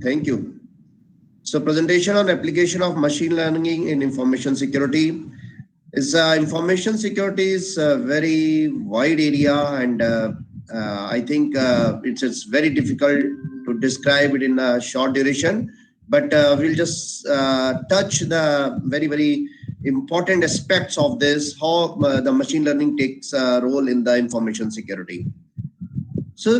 Thank you. So presentation on application of machine learning in information security. Information security is a very wide area, and I think it's very difficult to describe it in a short duration. But we'll just touch the very important aspects of this, how the machine learning takes a role in the information security. So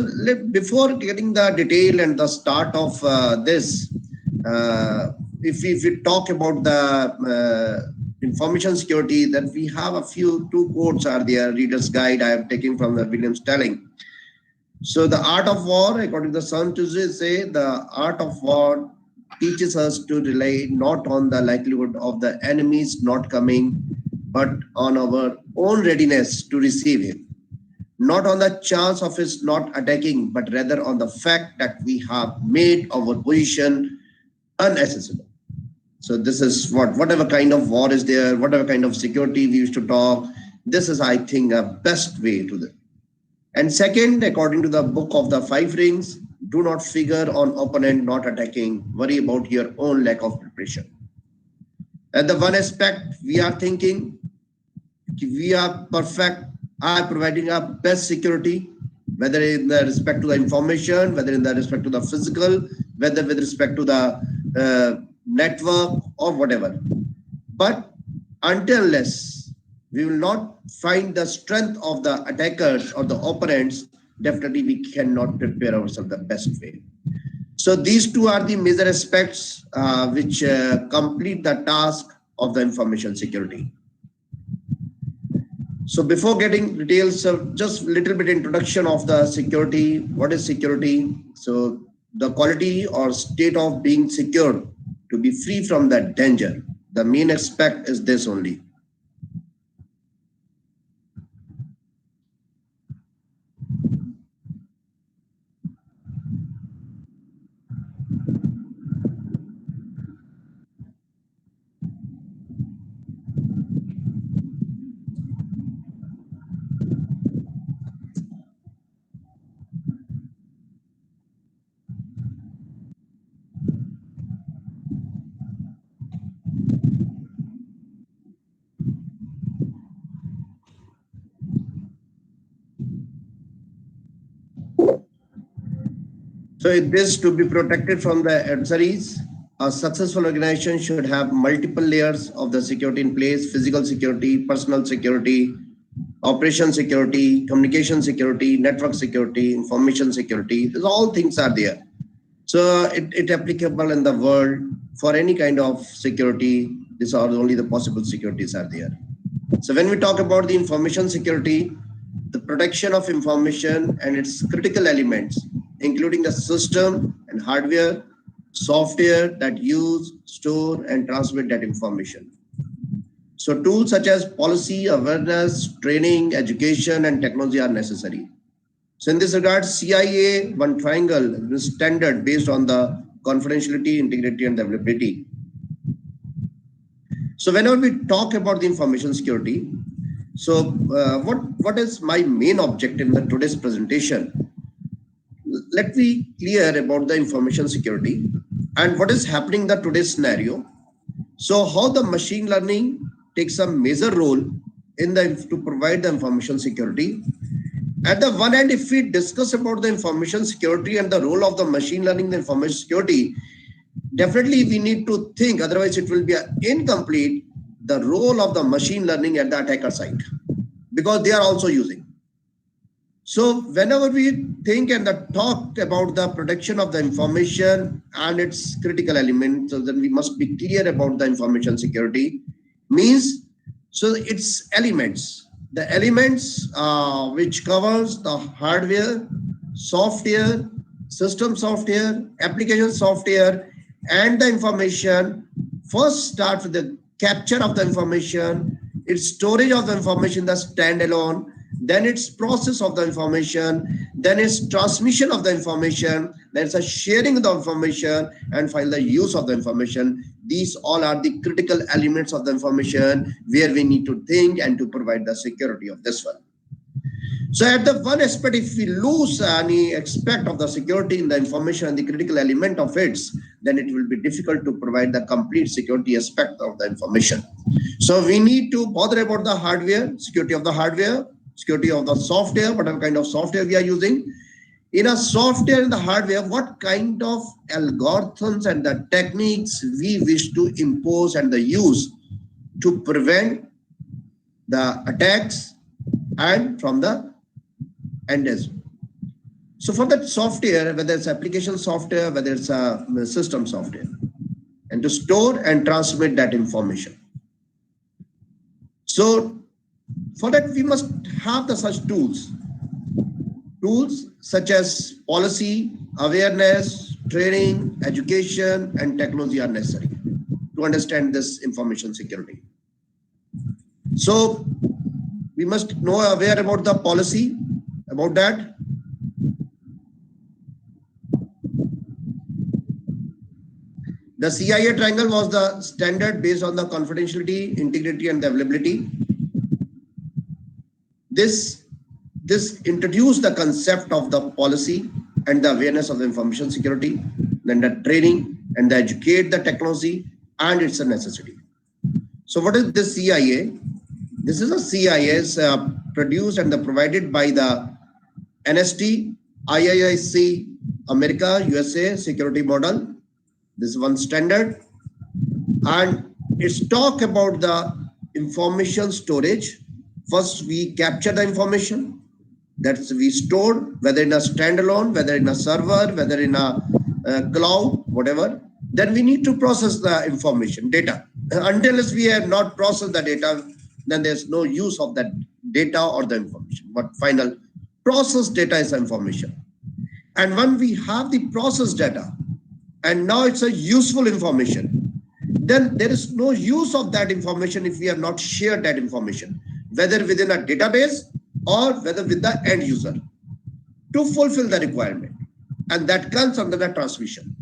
before getting the detail and the start of this, if we talk about the information security, that we have two quotes are there. Reader's Guide I have taken from the William Stelling. So the art of war, according to Sun Tzu, say the art of war teaches us to rely not on the likelihood of the enemies not coming, but on our own readiness to receive him. Not on the chance of his not attacking, but rather on the fact that we have made our position inaccessible. So this is whatever kind of war is there, whatever kind of security we used to talk, this is, I think, a best way to do. And second, according to the book of the 5 rings, do not figure on opponent not attacking, worry about your own lack of preparation. And the one aspect we are thinking, we are perfect, are providing our best security, whether in the respect to the information, whether in the respect to the physical, whether with respect to the network or whatever. But until unless we will not find the strength of the attackers or the opponents, definitely we cannot prepare ourselves the best way. So these two are the major aspects which complete the task of the information security. So before getting details, just a little bit introduction of the security. What is security? So the quality or state of being secure, to be free from that danger. The main aspect is this only. So this to be protected from the adversaries, a successful organization should have multiple layers of the security in place: physical security, personal security, operation security, communication security, network security, information security. These all things are there. So it applicable in the world for any kind of security. These are only the possible securities are there. So when we talk about the information security, the protection of information and its critical elements, including the system and hardware, software that use, store, and transmit that information. So tools such as policy, awareness, training, education, and technology are necessary. So in this regard, CIA One Triangle is standard based on the confidentiality, integrity, and availability. So whenever we talk about the information security, so what is my main objective in the today's presentation? Let me clear about the information security and what is happening in the today's scenario. So how the machine learning takes a major role in to provide the information security. At the one end, if we discuss about the information security and the role of the machine learning in the information security, definitely we need to think, otherwise it will be incomplete, the role of the machine learning at the attacker side, because they are also using. So whenever we think and talk about the protection of the information and its critical elements, so then we must be clear about the information security means, so its elements, the elements which covers the hardware, software, system software, application software, and the information. First start with the capture of the information, its storage of the information, the standalone, then its process of the information, then its transmission of the information, then it's a sharing of the information, and finally the use of the information. These all are the critical elements of the information where we need to think and to provide the security of this one. So at the one aspect, if we lose any aspect of the security in the information and the critical element of it, then it will be difficult to provide the complete security aspect of the information. So we need to bother about the hardware, security of the hardware, security of the software, whatever kind of software we are using. In a software and the hardware, what kind of algorithms and the techniques we wish to impose and the use to prevent the attacks and from the enders. So for that software, whether it's application software, whether it's a system software, and to store and transmit that information. So for that, we must have the such tools. Tools such as policy, awareness, training, education, and technology are necessary to understand this information security. So we must know aware about the policy, about that. The CIA triangle was the standard based on the confidentiality, integrity, and the availability. This introduced the concept of the policy and the awareness of the information security, then the training and the educate the technology, and it's a necessity. So what is this CIA? This is a CIA produced and provided by the NST, IISc, America, USA security model. This is one standard. And it's talk about the information storage. First, we capture the information that we stored, whether in a standalone, whether in a server, whether in a cloud, whatever. Then we need to process the information, data. Until we have not processed the data, then there's no use of that data or the information. But final processed data is information. And when we have the processed data, and now it's a useful information, then there is no use of that information if we have not shared that information, whether within a database or whether with the end user to fulfill the requirement. And that comes under the transmission.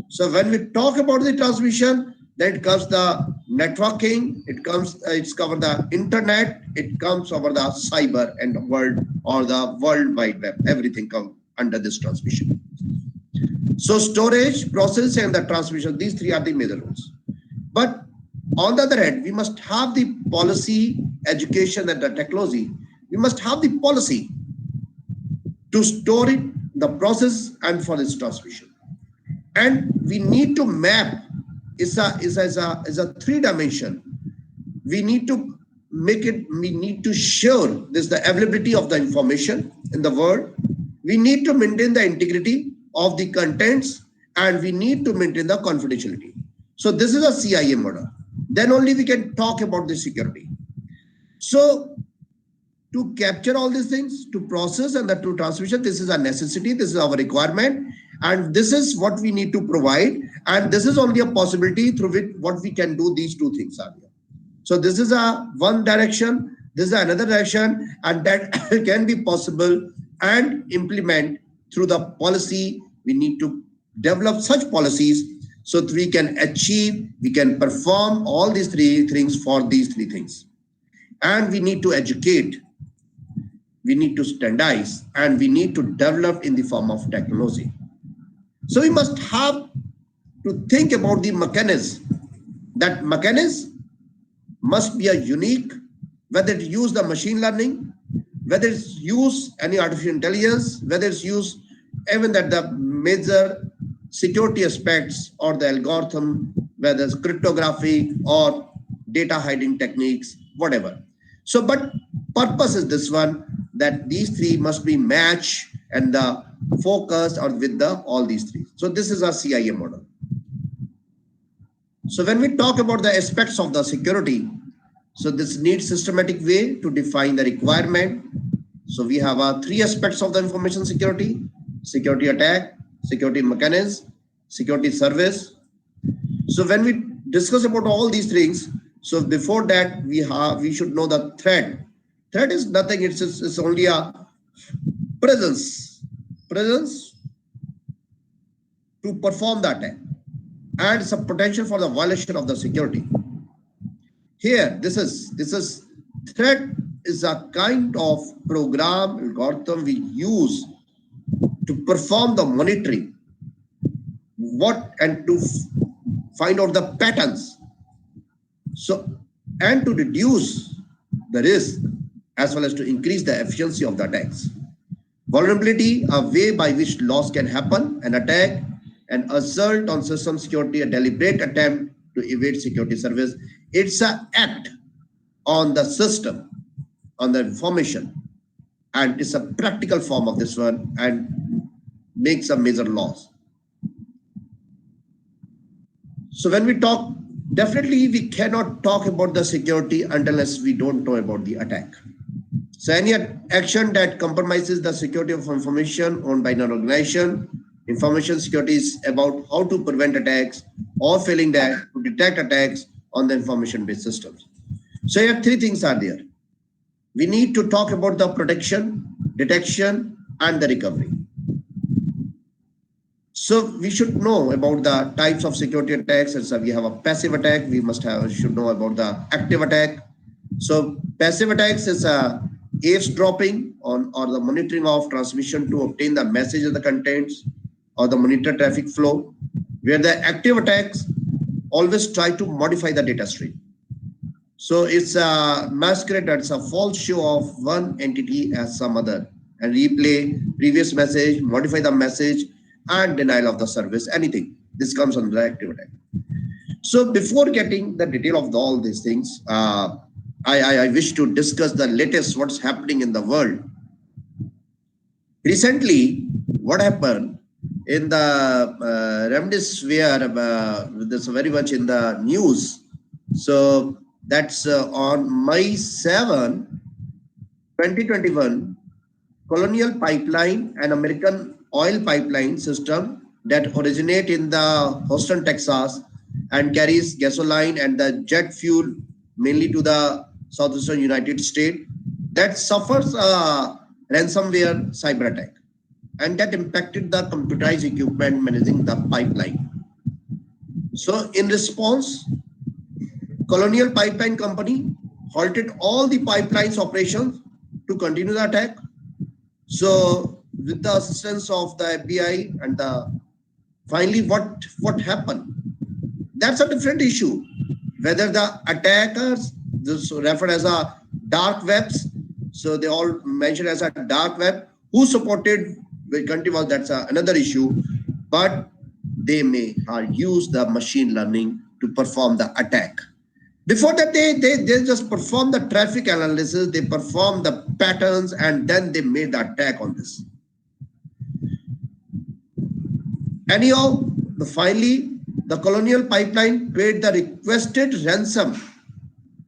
So when we talk about the transmission, then it comes the networking, it's cover the internet, it comes over the cyber and the world or the World Wide Web, everything comes under this transmission. So storage, process, and the transmission, these three are the major roles. But on the other hand, we must have the policy, education, and the technology. We must have the policy to store it, the process, and for its transmission. And we need to map is a three dimension. We need to make it, we need to show this the availability of the information in the world. We need to maintain the integrity of the contents, and we need to maintain the confidentiality. So this is a CIA model. Then only we can talk about the security. So to capture all these things, to process and to transmission, this is a necessity, this is our requirement, and this is what we need to provide. And this is only a possibility through which what we can do, these two things are here. So this is a one direction, this is another direction, and that can be possible and implement through the policy. We need to develop such policies so that we can achieve, we can perform all these three things for these three things. And we need to educate, we need to standardize, and we need to develop in the form of technology. So we must have to think about the mechanism. That mechanism must be a unique, whether it use the machine learning, whether it's use any artificial intelligence, whether it's use even that the major security aspects or the algorithm, whether it's cryptography or data hiding techniques, whatever. So, but purpose is this one, that these three must be matched and the focus or with the all these three. So this is a CIA model. So when we talk about the aspects of the security, so this needs systematic way to define the requirement. So we have three aspects of the information security: security attack, security mechanism, security service. So when we discuss about all these things, so before that we should know the threat. Threat is nothing, it's only a presence to perform the attack, and some potential for the violation of the security. Here, this is threat is a kind of program algorithm we use to perform the monitoring, what and to find out the patterns. So, and to reduce the risk as well as to increase the efficiency of the attacks. Vulnerability, a way by which loss can happen, an attack, an assault on system security, a deliberate attempt to evade security service. It's an act on the system, on the information, and it's a practical form of this one and makes a major loss. So when we talk, definitely we cannot talk about the security unless we don't know about the attack. So any action that compromises the security of information owned by an organization, information security is about how to prevent attacks or failing that to detect attacks on the information-based systems. So here three things are there. We need to talk about the protection, detection, and the recovery. So we should know about the types of security attacks. And so we have a passive attack. We should know about the active attack. So passive attacks is a eavesdropping on or the monitoring of transmission to obtain the message of the contents or the monitor traffic flow, where the active attacks always try to modify the data stream. So it's a masquerade, that's a false show of one entity as some other and replay previous message, modify the message, and denial of the service, anything. This comes under the active attack. So before getting the detail of all these things, I wish to discuss the latest what's happening in the world. Recently, what happened in the remdesivir, this very much in the news. So that's on May 7, 2021, Colonial Pipeline, an American oil pipeline system that originate in the Houston, Texas, and carries gasoline and the jet fuel mainly to the southeastern United States, that suffers a ransomware cyber attack, and that impacted the computerized equipment managing the pipeline. So in response, Colonial Pipeline Company halted all the pipelines operations to continue the attack. So with the assistance of the FBI and finally what happened? That's a different issue. Whether the attackers, this referred as a dark webs, so they all mentioned as a dark web, who supported the country was, that's another issue, but they may use the machine learning to perform the attack. Before that, they just perform the traffic analysis, they perform the patterns, and then they made the attack on this. Anyhow, finally, the Colonial Pipeline paid the requested ransom.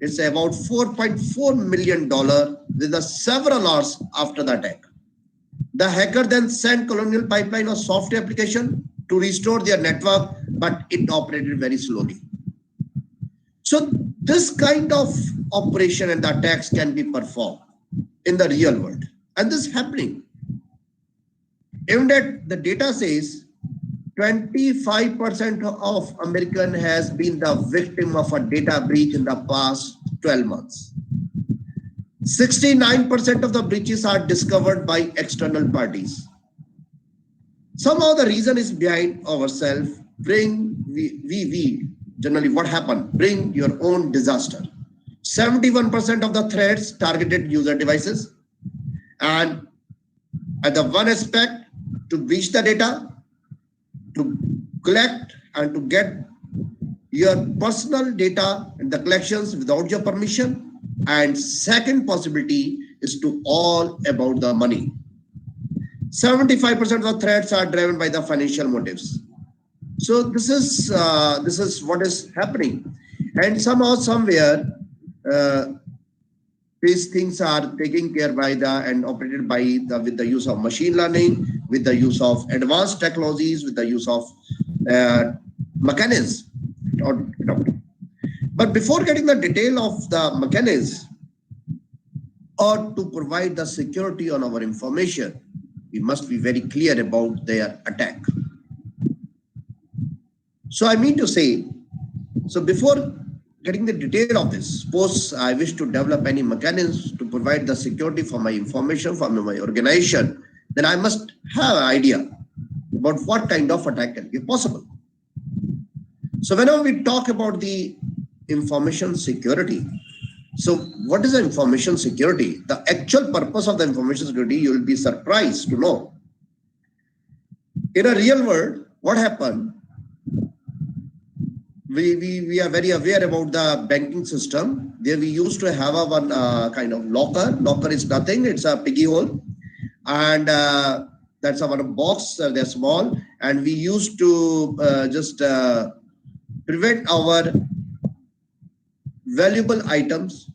It's about $4.4 million with several hours after the attack. The hacker then sent Colonial Pipeline a software application to restore their network, but it operated very slowly. So this kind of operation and the attacks can be performed in the real world. And this is happening. Even that the data says 25% of American has been the victim of a data breach in the past 12 months. 69% of the breaches are discovered by external parties. Somehow the reason is behind ourselves. We generally what happened? Bring your own disaster. 71% of the threats targeted user devices, and at the one aspect to breach the data, to collect and to get your personal data and the collections without your permission. And second possibility is to all about the money. 75% of the threats are driven by the financial motives. So this is what is happening, and somehow somewhere these things are taken care by and operated by with the use of machine learning, with the use of advanced technologies, with the use of mechanisms. But before getting the detail of the mechanisms or to provide the security on our information, we must be very clear about their attack. So I mean to say, so before getting the detail of this, suppose I wish to develop any mechanisms to provide the security for my information, for my organization, then I must have an idea about what kind of attack can be possible. So whenever we talk about the information security, so what is the information security? The actual purpose of the information security, you will be surprised to know. In a real world, what happened? We are very aware about the banking system. There we used to have a one kind of locker. Locker is nothing, it's a piggy hole. And that's our box, they're small. And we used to just prevent our valuable items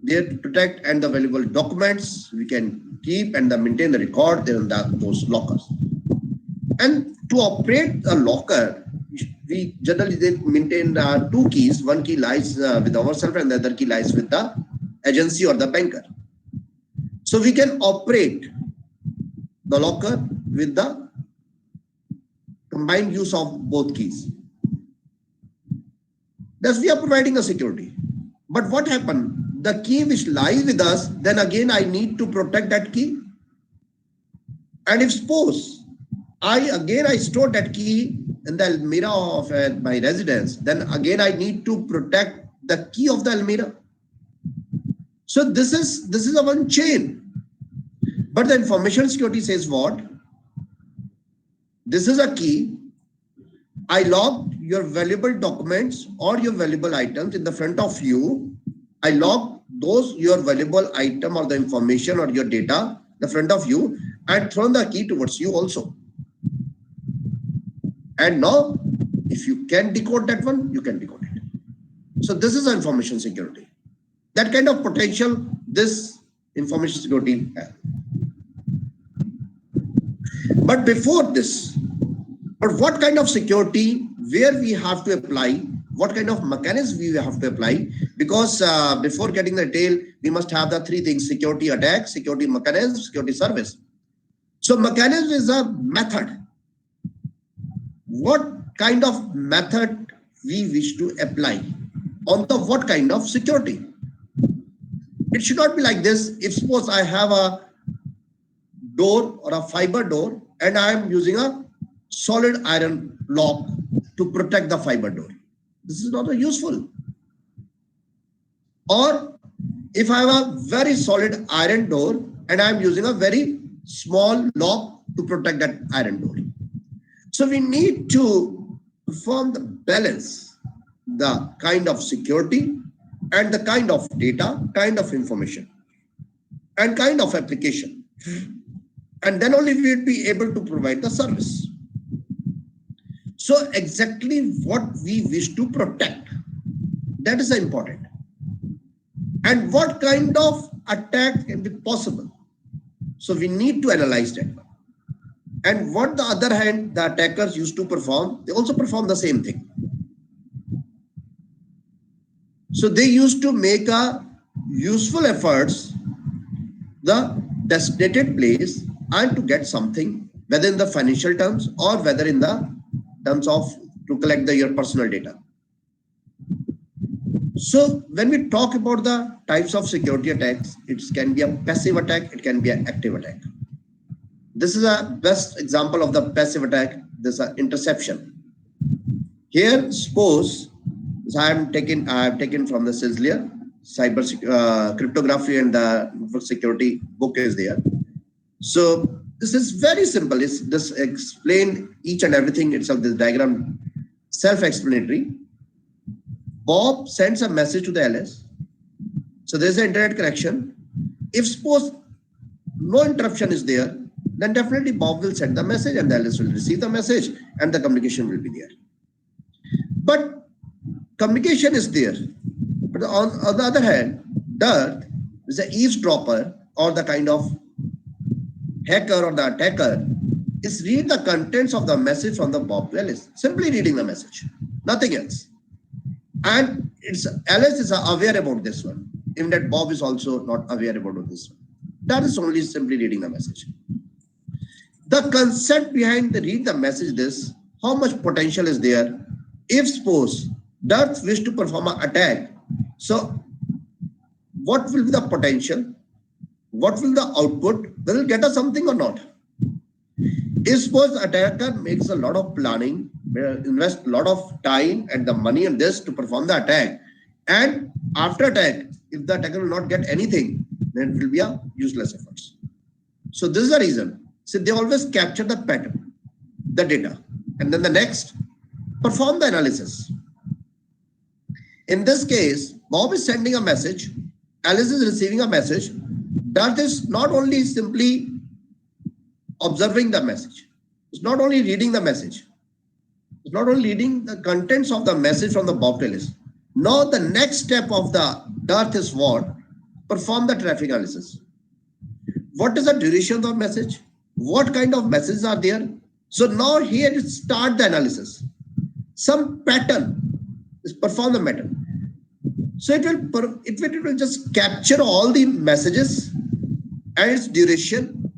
there to protect, and the valuable documents we can keep and maintain the record in those lockers. And to operate a locker, we generally maintain two keys. One key lies with ourselves and the other key lies with the agency or the banker. So we can operate the locker with the combined use of both keys. Thus we are providing a security. But what happened? The key which lies with us, then again I need to protect that key. And if suppose I store that key in the Almirah of my residence, then again I need to protect the key of the Almirah. So this is a one chain. But the information security says what? This is a key. I logged your valuable documents or your valuable items in the front of you. I log those your valuable item or the information or your data in the front of you and thrown the key towards you also. And now, if you can decode that one, you can decode it. So this is information security. That kind of potential this information security has. But before this, but what kind of security, where we have to apply, what kind of mechanism we have to apply? Because before getting the detail, we must have the three things: security attack, security mechanism, security service. So mechanism is a method. What kind of method we wish to apply on the what kind of security? It should not be like this. If suppose I have a door or a fiber door and I am using a solid iron lock to protect the fiber door, this is not useful. Or if I have a very solid iron door and I am using a very small lock to protect that iron door. So we need to perform the balance, the kind of security and the kind of data, kind of information and kind of application. And then only we will be able to provide the service. So exactly what we wish to protect, that is important. And what kind of attack can be possible. So we need to analyze that. And what the other hand, the attackers used to perform, they also perform the same thing. So they used to make a useful efforts, the designated place, and to get something, whether in the financial terms or whether in the terms of to collect your personal data. So when we talk about the types of security attacks, it can be a passive attack, it can be an active attack. This is a best example of the passive attack. This is interception. Here, suppose I have taken from the CISLIA, cyber cryptography and the network security book is there. So this is very simple. It's just explain each and everything itself. This diagram self-explanatory. Bob sends a message to the LS. So there's an internet connection. If suppose no interruption is there, then definitely Bob will send the message and the LS will receive the message and the communication will be there. But communication is there. But on the other hand, Dirk is an eavesdropper or the kind of hacker or the attacker is read the contents of the message from the Bob LS. Simply reading the message, nothing else. And LS is aware about this one. Even that Bob is also not aware about this one. That is only simply reading the message. The concept behind the read the message is how much potential is there. If suppose Dirk wish to perform an attack, so what will be the potential, what will the output, will it get us something or not. If suppose attacker makes a lot of planning, invest a lot of time and the money in this to perform the attack, and after attack, if the attacker will not get anything, then it will be a useless efforts. So this is the reason. So they always capture the pattern, the data, and then the next, perform the analysis. In this case, Bob is sending a message, Alice is receiving a message. That is not only simply observing the message, it's not only reading the message, it's not only reading the contents of the message from the Bob to Alice. Now the next step of the DERT is what? Perform the traffic analysis. What is the duration of the message? What kind of messages are there? So now here it start the analysis. Some pattern is perform the pattern. So it will just capture all the messages and its duration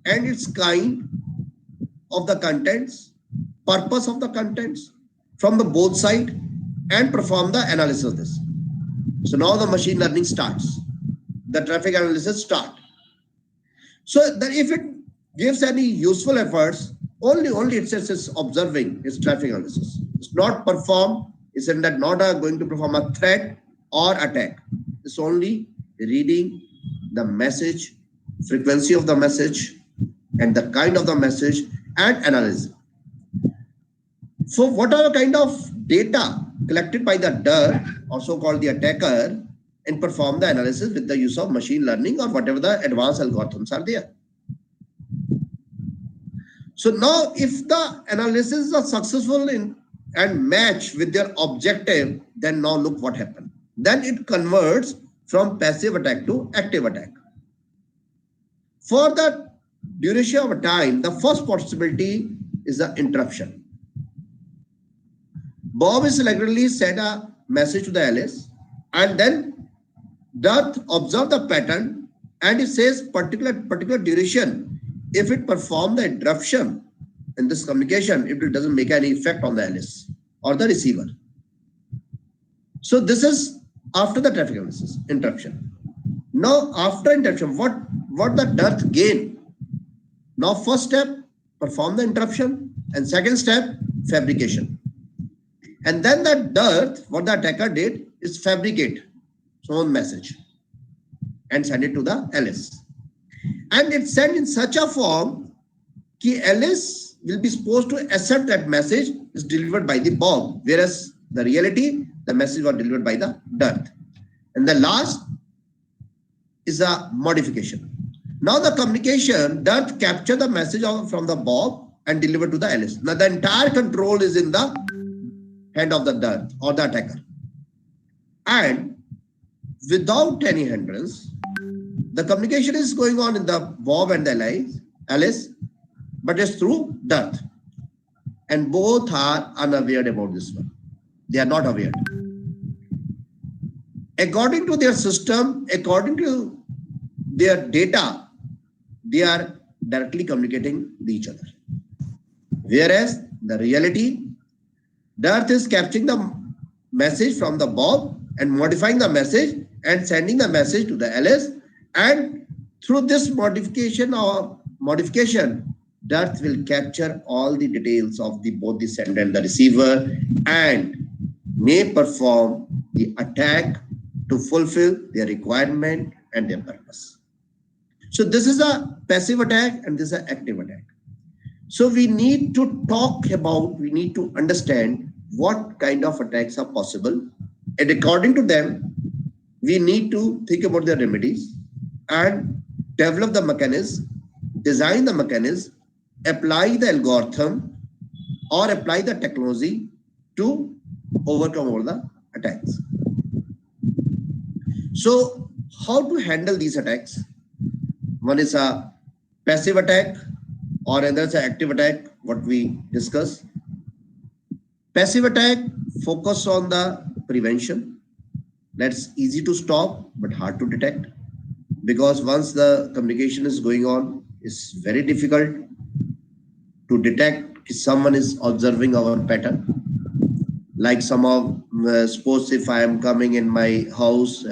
and its kind of the contents, purpose of the contents from the both side, and perform the analysis of this. So now the machine learning starts. The traffic analysis start. So that if it gives any useful efforts, only it's observing its traffic analysis. It's not perform, it's not going to perform a threat or attack. It's only reading the message, frequency of the message, and the kind of the message, and analysis. So what are the kind of data collected by the DERT, also called the attacker, and perform the analysis with the use of machine learning or whatever the advanced algorithms are there. So now if the analysis are successful in and match with their objective, then now look what happened. Then it converts from passive attack to active attack. For the duration of time, the first possibility is the interruption. Bob is regularly sent a message to the Alice, and then DERT observe the pattern, and it says particular duration. If it perform the interruption in this communication, it doesn't make any effect on the Alice or the receiver. So this is after the traffic analysis, interruption. Now after interruption, what the DERT gain? Now first step, perform the interruption, and second step, fabrication. And then the DERT, what the attacker did is fabricate its own message and send it to the Alice. And it's sent in such a form that Alice will be supposed to accept that message is delivered by the Bob, whereas the reality, the message was delivered by the DERT. And the last is a modification. Now the communication, DERT capture the message from the Bob and deliver to the Alice. Now the entire control is in the hand of the DERT or the attacker. And without any hindrance, the communication is going on in the Bob and the Alice, but it's through DERT. And both are unaware about this one. They are not aware. According to their system, according to their data, they are directly communicating with each other. Whereas the reality, DERT is capturing the message from the Bob and modifying the message and sending the message to the Alice. And through this modification, DERT will capture all the details of both the sender and the receiver and may perform the attack to fulfill their requirement and their purpose. So this is a passive attack and this is an active attack. So we need to we need to understand what kind of attacks are possible. And according to them, we need to think about the remedies and develop the mechanism, design the mechanism, apply the algorithm or apply the technology to overcome all the attacks. So how to handle these attacks? One is a passive attack or another is an active attack, what we discussed. Passive attack focus on the prevention. That's easy to stop but hard to detect, because once the communication is going on, it's very difficult to detect if someone is observing our pattern. Like suppose if I am coming in my house,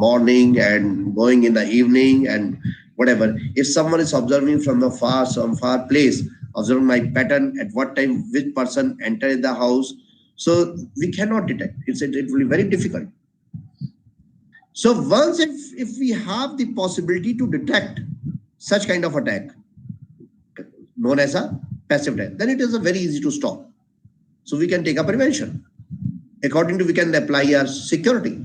morning and going in the evening and whatever. If someone is observing from the some far place, observing my pattern at what time which person entered the house, so we cannot detect. It will be very difficult. So once if we have the possibility to detect such kind of attack, known as a passive attack, then it is a very easy to stop. So we can take a prevention. According to we can apply our security.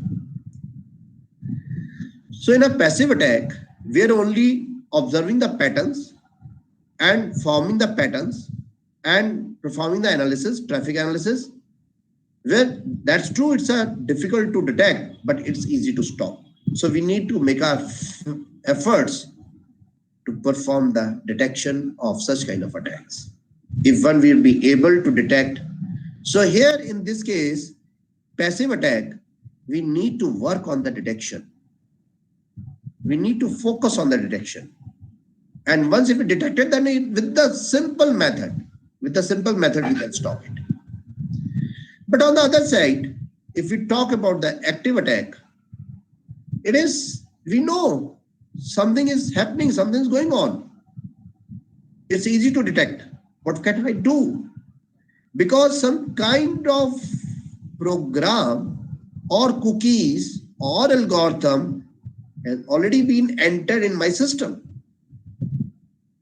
So in a passive attack, we are only observing the patterns and forming the patterns and performing the analysis, traffic analysis. Well, that's true, it's difficult to detect, but it's easy to stop. So we need to make our efforts to perform the detection of such kind of attacks. If one will be able to detect. So here in this case, passive attack, we need to work on the detection. We need to focus on the detection. And once if we detect it, then with the simple method, we can stop it. But on the other side, if we talk about the active attack, it is, we know something is happening, something is going on. It's easy to detect. What can I do? Because some kind of program or cookies or algorithm has already been entered in my system,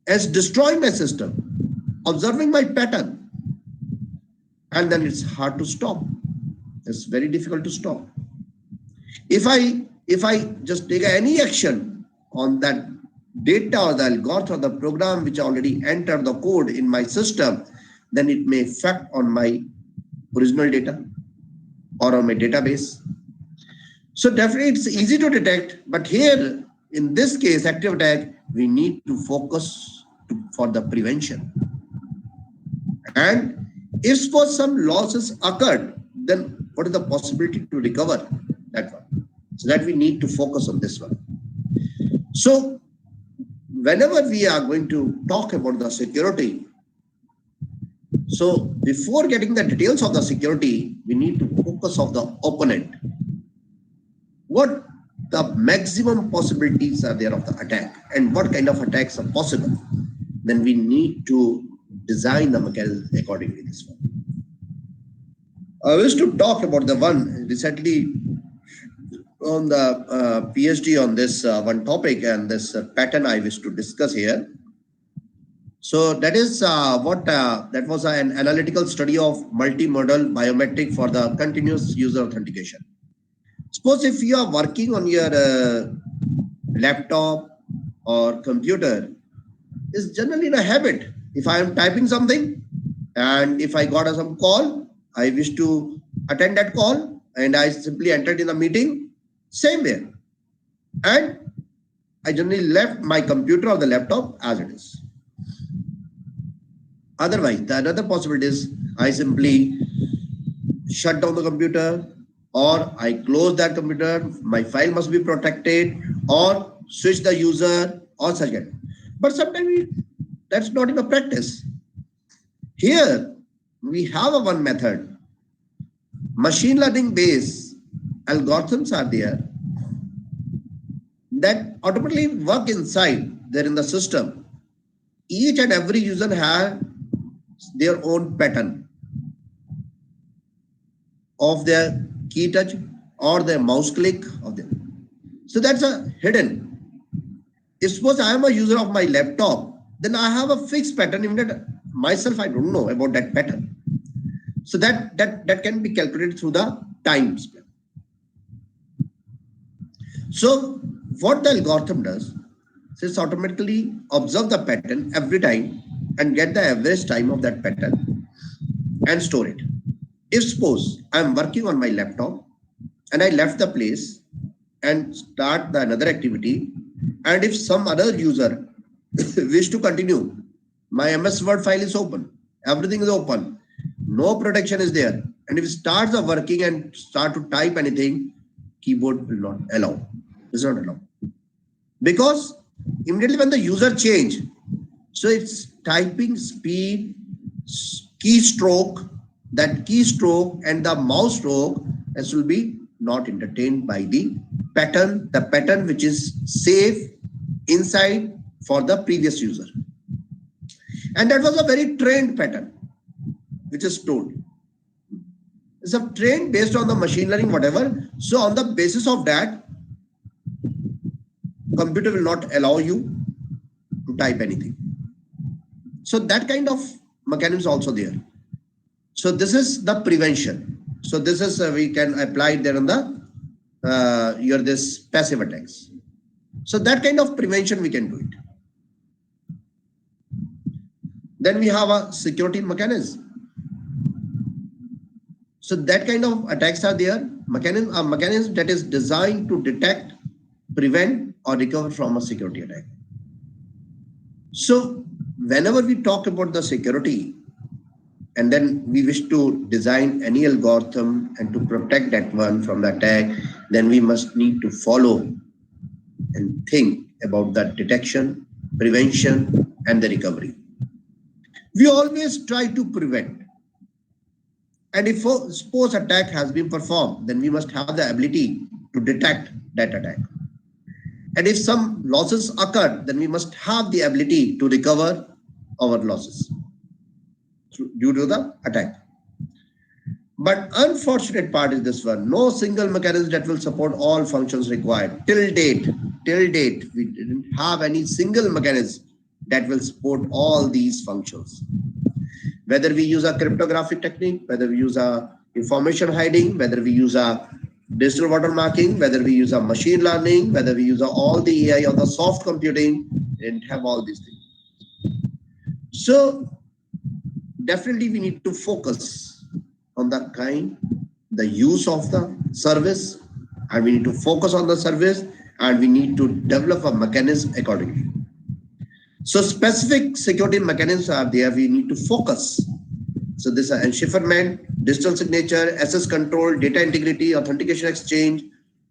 has destroyed my system, observing my pattern. And then it's hard to stop. It's very difficult to stop. If I just take any action on that data or the algorithm or the program which already entered the code in my system, then it may affect on my original data or on my database. So definitely it's easy to detect, but here in this case, active attack, we need to focus for the prevention. And if suppose some losses occurred, then what is the possibility to recover that one? So that we need to focus on this one. So whenever we are going to talk about the security, so before getting the details of the security, we need to focus on the opponent. What the maximum possibilities are there of the attack and what kind of attacks are possible? Then we need to design the mechanism accordingly. This one. I wish to talk about the one recently on the PhD on this one topic and this pattern I wish to discuss here. So that is that was an analytical study of multimodal biometric for the continuous user authentication. Suppose if you are working on your laptop or computer, is generally in a habit. If I am typing something and if I got some call, I wish to attend that call and I simply entered in the meeting, same way. And I generally left my computer or the laptop as it is. Otherwise, the another possibility is I simply shut down the computer or I close that computer, my file must be protected or switch the user or such kind. But sometimes that's not in a practice. Here, we have a one method. Machine learning based algorithms are there that automatically work inside there in the system. Each and every user has their own pattern of their key touch or their mouse click of them. So that's a hidden. If suppose I am a user of my laptop, then I have a fixed pattern, even that myself I don't know about that pattern. So that can be calculated through the time span. So what the algorithm does, is automatically observe the pattern every time and get the average time of that pattern and store it. If suppose I'm working on my laptop and I left the place and start the another activity, and if some other user wish to continue, my MS Word file is open, everything is open, no protection is there, and if it starts the working and start to type anything, keyboard will not allow. It's not allowed. Because immediately when the user change, so it's typing speed, keystroke, that keystroke and the mouse stroke as will be not entertained by the pattern which is safe inside for the previous user. And that was a very trained pattern which is stored. It's a trained based on the machine learning, whatever. So on the basis of that, computer will not allow you to type anything. So that kind of mechanism is also there. So this is the prevention. So this is we can apply it there on the this passive attacks. So that kind of prevention we can do it. Then we have a security mechanism. So that kind of attacks are there. A mechanism that is designed to detect, prevent, or recover from a security attack. So whenever we talk about the security, and then we wish to design any algorithm and to protect that one from the attack, then we must need to follow and think about the detection, prevention, and the recovery. We always try to prevent. And if suppose attack has been performed, then we must have the ability to detect that attack. And if some losses occur, then we must have the ability to recover our losses due to the attack. But unfortunate part is this one. No single mechanism that will support all functions required. Till date, we didn't have any single mechanism that will support all these functions. Whether we use a cryptographic technique, whether we use a information hiding, whether we use a digital watermarking, whether we use a machine learning, whether we use all the AI or the soft computing, and have all these things. So definitely we need to focus on the use of the service, and we need to focus on the service, and we need to develop a mechanism accordingly. So specific security mechanisms are there. We need to focus. So this is encipherment, digital signature, access control, data integrity, authentication exchange,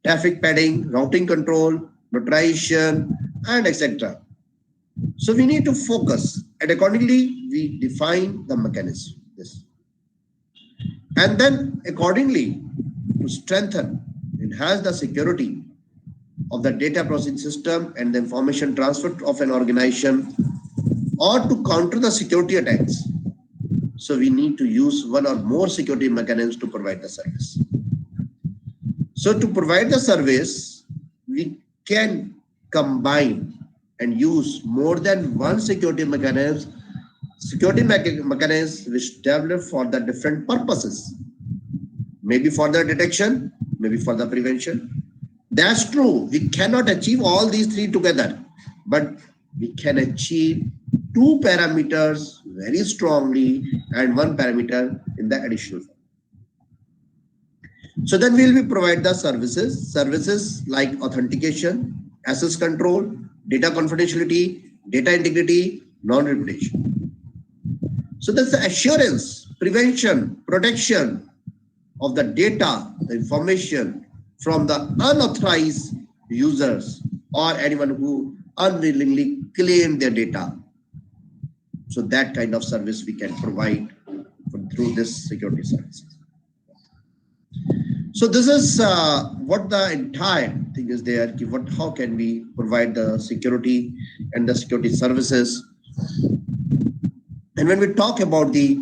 traffic padding, routing control, notarization, and etc. So we need to focus, and accordingly we define the mechanism. Yes. And then accordingly to strengthen, enhance the security of the data processing system and the information transfer of an organization, or to counter the security attacks. So we need to use one or more security mechanisms to provide the service. So to provide the service, we can combine and use more than one security mechanism which develop for the different purposes. Maybe for the detection, maybe for the prevention. That's true. We cannot achieve all these three together, but we can achieve two parameters very strongly and one parameter in the additional form. So then we'll provide the services like authentication, access control, data confidentiality, data integrity, non-repudiation. So that's the assurance, prevention, protection of the data, the information from the unauthorized users or anyone who unwillingly claim their data. So that kind of service we can provide through this security services. So this is what the entire thing is there. How can we provide the security and the security services? And when we talk about the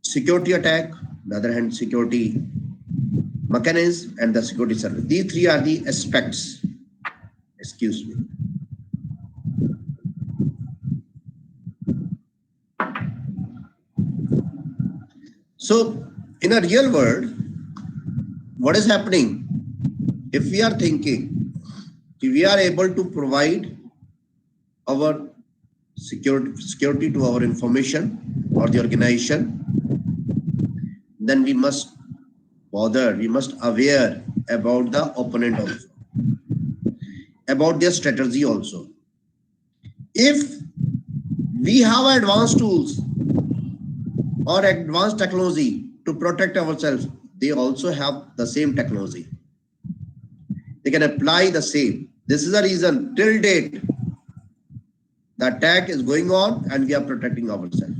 security attack, on the other hand, security mechanism and the security service. These three are the aspects. Excuse me. So in a real world, what is happening? If we are thinking, if we are able to provide our security to our information or the organization, then we must aware about the opponent also, about their strategy also. If we have advanced tools or advanced technology to protect ourselves, they also have the same technology. They can apply the same. This is the reason till date the attack is going on and we are protecting ourselves.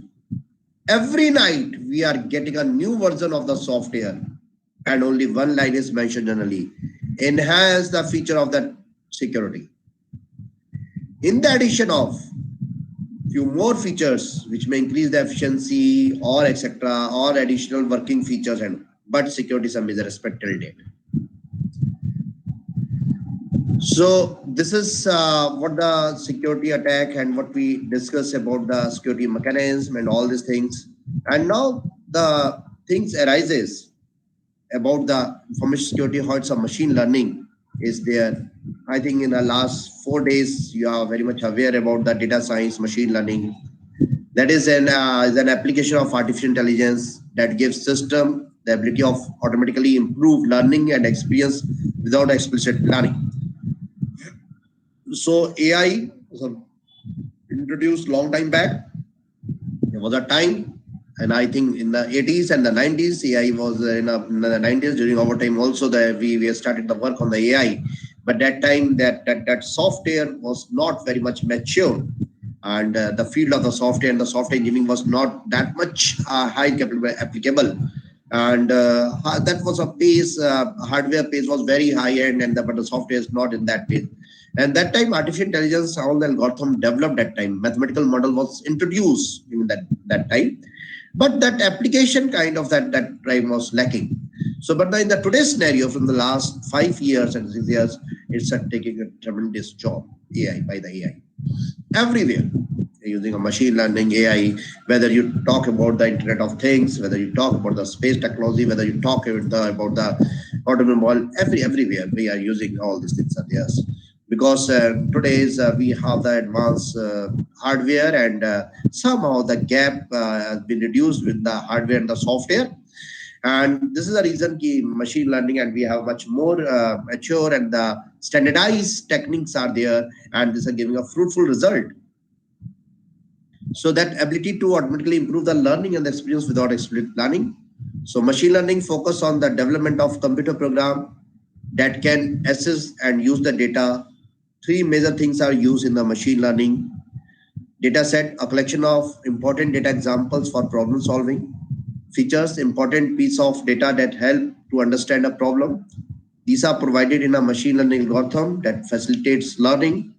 Every night we are getting a new version of the software and only one line is mentioned generally. Enhance the feature of that security. In the addition of few more features which may increase the efficiency or etc. or additional working features, and but security sum is a respected date. So this is what the security attack and what we discuss about the security mechanism and all these things. And now the things arises about the information security, how it's a machine learning is there. I think in the last 4 days, you are very much aware about the data science, machine learning. That is an application of artificial intelligence that gives system the ability of automatically improve learning and experience without explicit planning. So AI was introduced long time back. There was a time, and I think in the 80s and the 90s, AI was in the 90s during our time also that we started the work on the AI. But that time that software was not very much mature, and the field of the software and the software engineering was not that much high applicable. And that was a pace, hardware pace was very high end, and but the software is not in that pace. And that time, artificial intelligence, all the algorithm developed that time. Mathematical model was introduced in that time, but that application kind of that time was lacking. So, but in the today's scenario, from the last 5 years and 6 years, it's taking a tremendous job. AI by the AI everywhere. Using a machine learning AI, whether you talk about the Internet of Things, whether you talk about the space technology, whether you talk about the automobile, everywhere we are using all these things are there. Because today's we have the advanced hardware, and somehow the gap has been reduced with the hardware and the software. And this is the reason key machine learning, and we have much more mature and the standardized techniques are there, and this is giving a fruitful result. So that ability to automatically improve the learning and the experience without explicit planning. So machine learning focus on the development of computer program that can assess and use the data. Three major things are used in the machine learning. Data set, a collection of important data examples for problem solving. Features, important piece of data that help to understand a problem. These are provided in a machine learning algorithm that facilitates learning.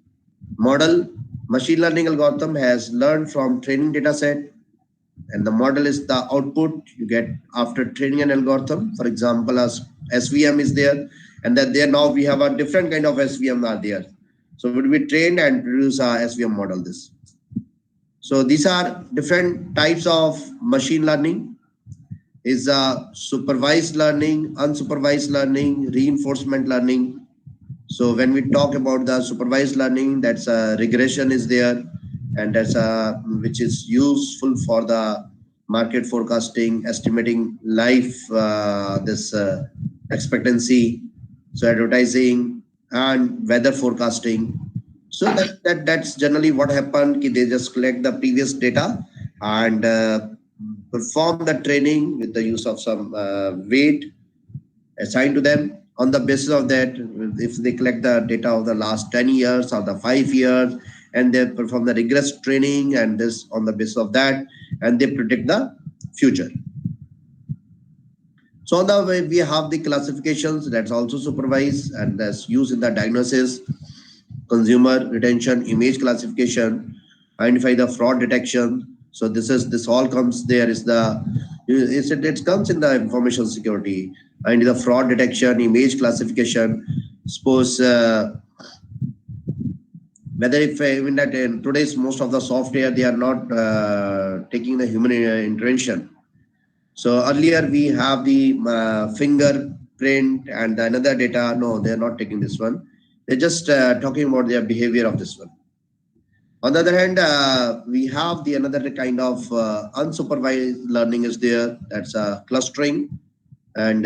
Model, machine learning algorithm has learned from training data set, and the model is the output you get after training an algorithm. For example, as SVM is there, and that there now we have a different kind of SVM are there. So would be trained and produce a SVM model this. So these are different types of machine learning. Is supervised learning, unsupervised learning, reinforcement learning. So when we talk about the supervised learning, that's a regression is there, and that's a which is useful for the market forecasting, estimating life, this expectancy, so advertising and weather forecasting. So that's generally what happened. They just collect the previous data and perform the training with the use of some weight assigned to them. On the basis of that, if they collect the data of the last 10 years or the 5 years, and they perform the rigorous training, and this on the basis of that, and they predict the future. So on the way, we have the classifications that's also supervised and that's used in the diagnosis, consumer retention, image classification, identify the fraud detection. So this all comes there is the it comes in the information security, and the fraud detection, image classification. Suppose whether if even that in today's most of the software they are not taking the human intervention. So earlier we have the fingerprint and another data. No, they are not taking this one. They're just talking about their behavior of this one. On the other hand, we have the another kind of unsupervised learning is there. That's clustering, and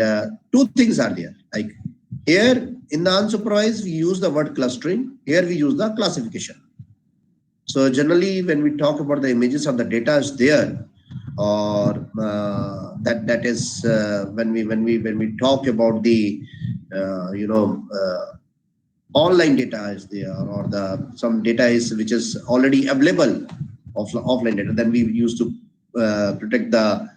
two things are there. Like here in the unsupervised, we use the word clustering. Here we use the classification. So generally, when we talk about the images of the data is there, or that is when we talk about the online data is there, or the some data is which is already available offline data, then we used to protect the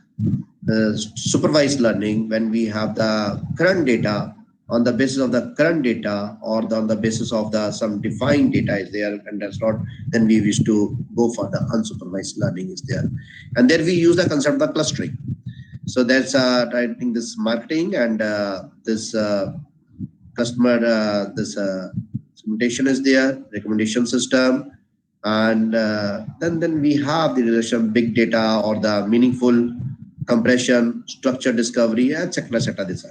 supervised learning, when we have the current data, on the basis of the current data or on the basis of the some defined data is there and that's not, then we wish to go for the unsupervised learning is there. And there we use the concept of the clustering. So that's I think this marketing and this customer this segmentation is there, recommendation system, and then we have the relation big data or the meaningful compression, structure discovery, etc. etc. This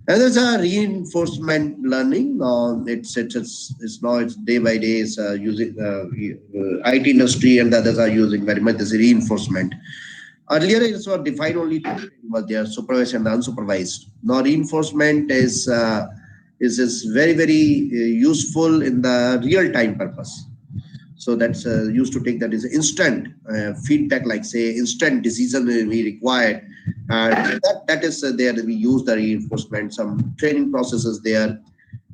and there's a reinforcement learning. It's now it's day by day. It's using IT industry and the others are using very much this reinforcement. Earlier, it was defined only two, was there supervised and unsupervised. Now, reinforcement is very very useful in the real time purpose. So that's used to take that is instant feedback, like say instant decision we required, and that is there. We use the reinforcement, some training processes there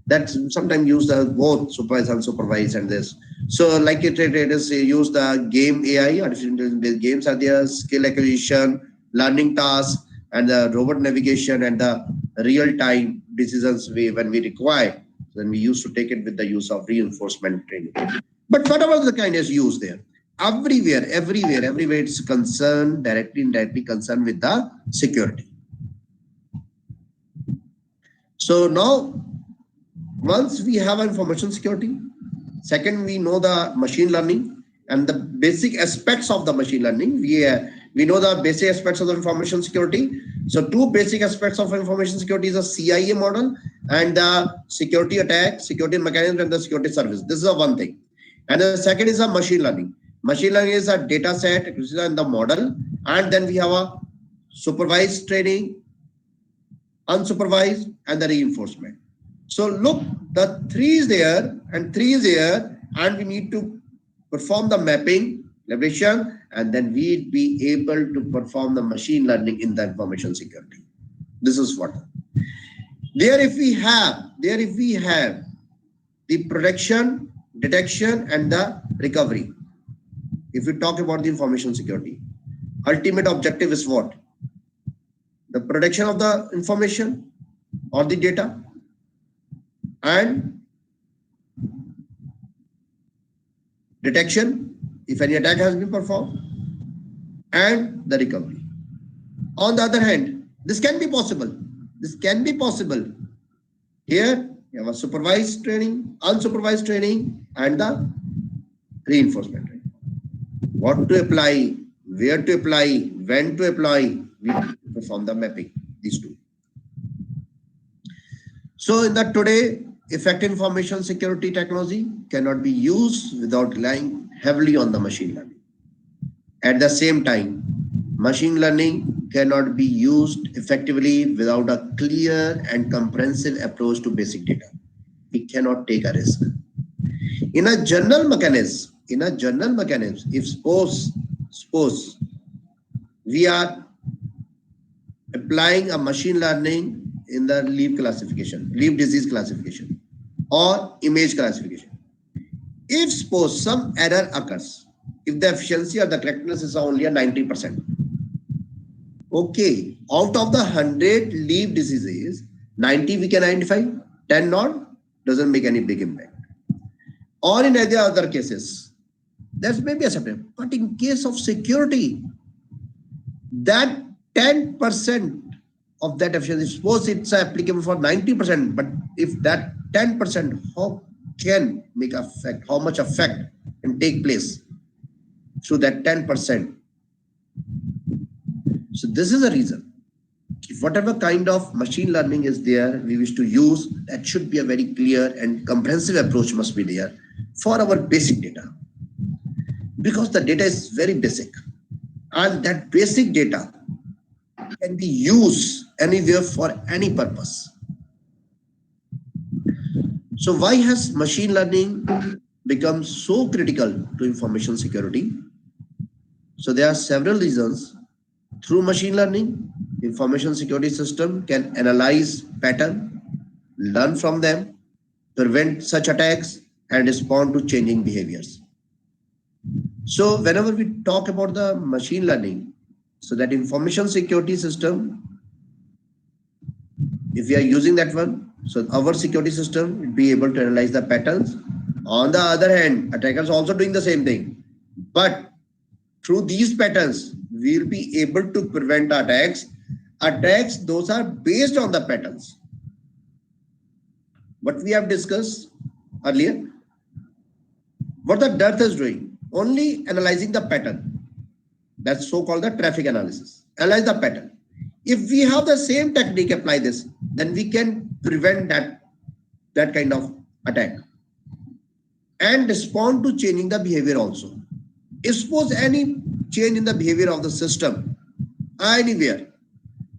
that sometimes use the both supervised and unsupervised and this. So like it is use the game AI, artificial intelligence based games are there, skill acquisition, learning tasks, and the robot navigation and the real time decisions when we require. Then we used to take it with the use of reinforcement training. But whatever the kind is used there, everywhere it's concerned, directly, indirectly concerned with the security. So now, once we have information security, second, we know the machine learning and the basic aspects of the machine learning. We know the basic aspects of the information security. So two basic aspects of information security is a CIA model and the security attack, security mechanism, and the security service. This is a one thing. And the second is a machine learning. Machine learning is a data set and the model. And then we have a supervised training, unsupervised, and the reinforcement. So look, the three is there and three is here, and we need to perform the mapping, elaboration, and then we'll be able to perform the machine learning in the information security. This is what. There if we have the protection, detection, and the recovery. If we talk about the information security, ultimate objective is what? The protection of the information or the data and detection if any attack has been performed and the recovery. On the other hand, this can be possible. This can be possible. Here you have a supervised training, unsupervised training, and the reinforcement training. What to apply, where to apply, when to apply, we perform the mapping, these two. So in that today, effective information security technology cannot be used without relying heavily on the machine learning. At the same time, machine learning cannot be used effectively without a clear and comprehensive approach to basic data. We cannot take a risk. In a general mechanism, if suppose we are applying a machine learning in the leaf classification, leaf disease classification, or image classification. If suppose some error occurs, if the efficiency or the correctness is only a 90%, okay, out of the 100 leaf diseases, 90 we can identify, 10 not, doesn't make any big impact. Or in any other cases, that may be acceptable. But in case of security, that 10% of that efficiency, suppose it's applicable for 90%, but if that 10%, how can make effect, how much effect can take place through that 10%? So this is a reason. If whatever kind of machine learning is there, we wish to use, that should be a very clear and comprehensive approach must be there for our basic data. Because the data is very basic. And that basic data can be used anywhere for any purpose. So why has machine learning become so critical to information security? So there are several reasons. Through machine learning, information security system can analyze pattern, learn from them, prevent such attacks, and respond to changing behaviors. So whenever we talk about the machine learning, So that information security system, if we are using that one, so our security system will be able to analyze the patterns. On the other hand, attackers also doing the same thing. But through these patterns, we will be able to prevent attacks. Attacks, those are based on the patterns. What we have discussed earlier, what the Dearth is doing, only analyzing the pattern. That's so-called the traffic analysis. Analyze the pattern. If we have the same technique, apply this, then we can prevent that kind of attack and respond to changing the behavior also. If suppose any change in the behavior of the system anywhere,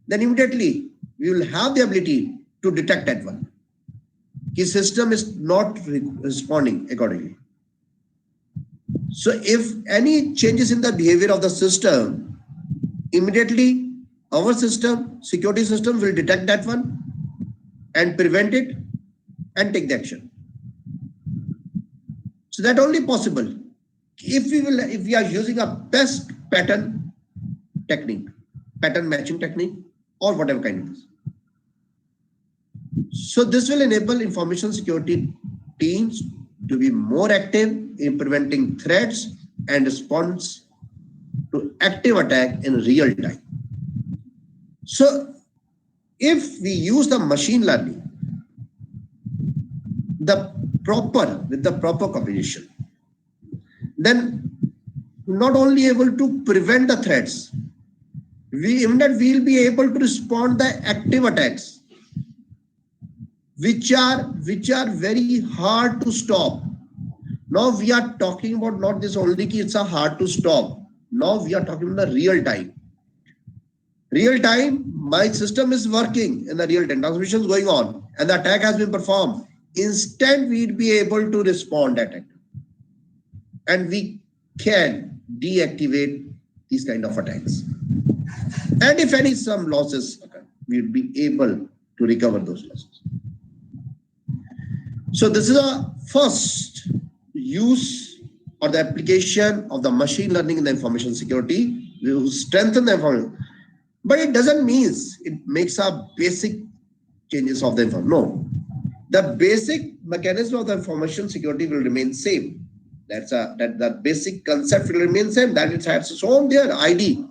then immediately we will have the ability to detect that one. His system is not responding accordingly. So if any changes in the behavior of the system, immediately our system, security system will detect that one and prevent it and take the action. So that only possible if we are using a best pattern technique, pattern matching technique, or whatever kind of is. So this will enable information security teams to be more active in preventing threats and response to active attack in real time. So if we use the machine learning, with the proper combination, then not only able to prevent the threats, we will be able to respond the active attacks, which are very hard to stop. Now we are talking about not this only ki it's a hard to stop. Now we are talking about the real time. Real time, my system is working in the real time. Transmission is going on and the attack has been performed. Instant we'd be able to respond attack. And we can deactivate these kind of attacks. And if any some losses occur, we'll be able to recover those losses. So this is a first use or the application of the machine learning in the information security. We will strengthen the information. But it doesn't mean it makes a basic changes of the information. No. The basic mechanism of the information security will remain same. That basic concept will remain same. That it has its own their ID.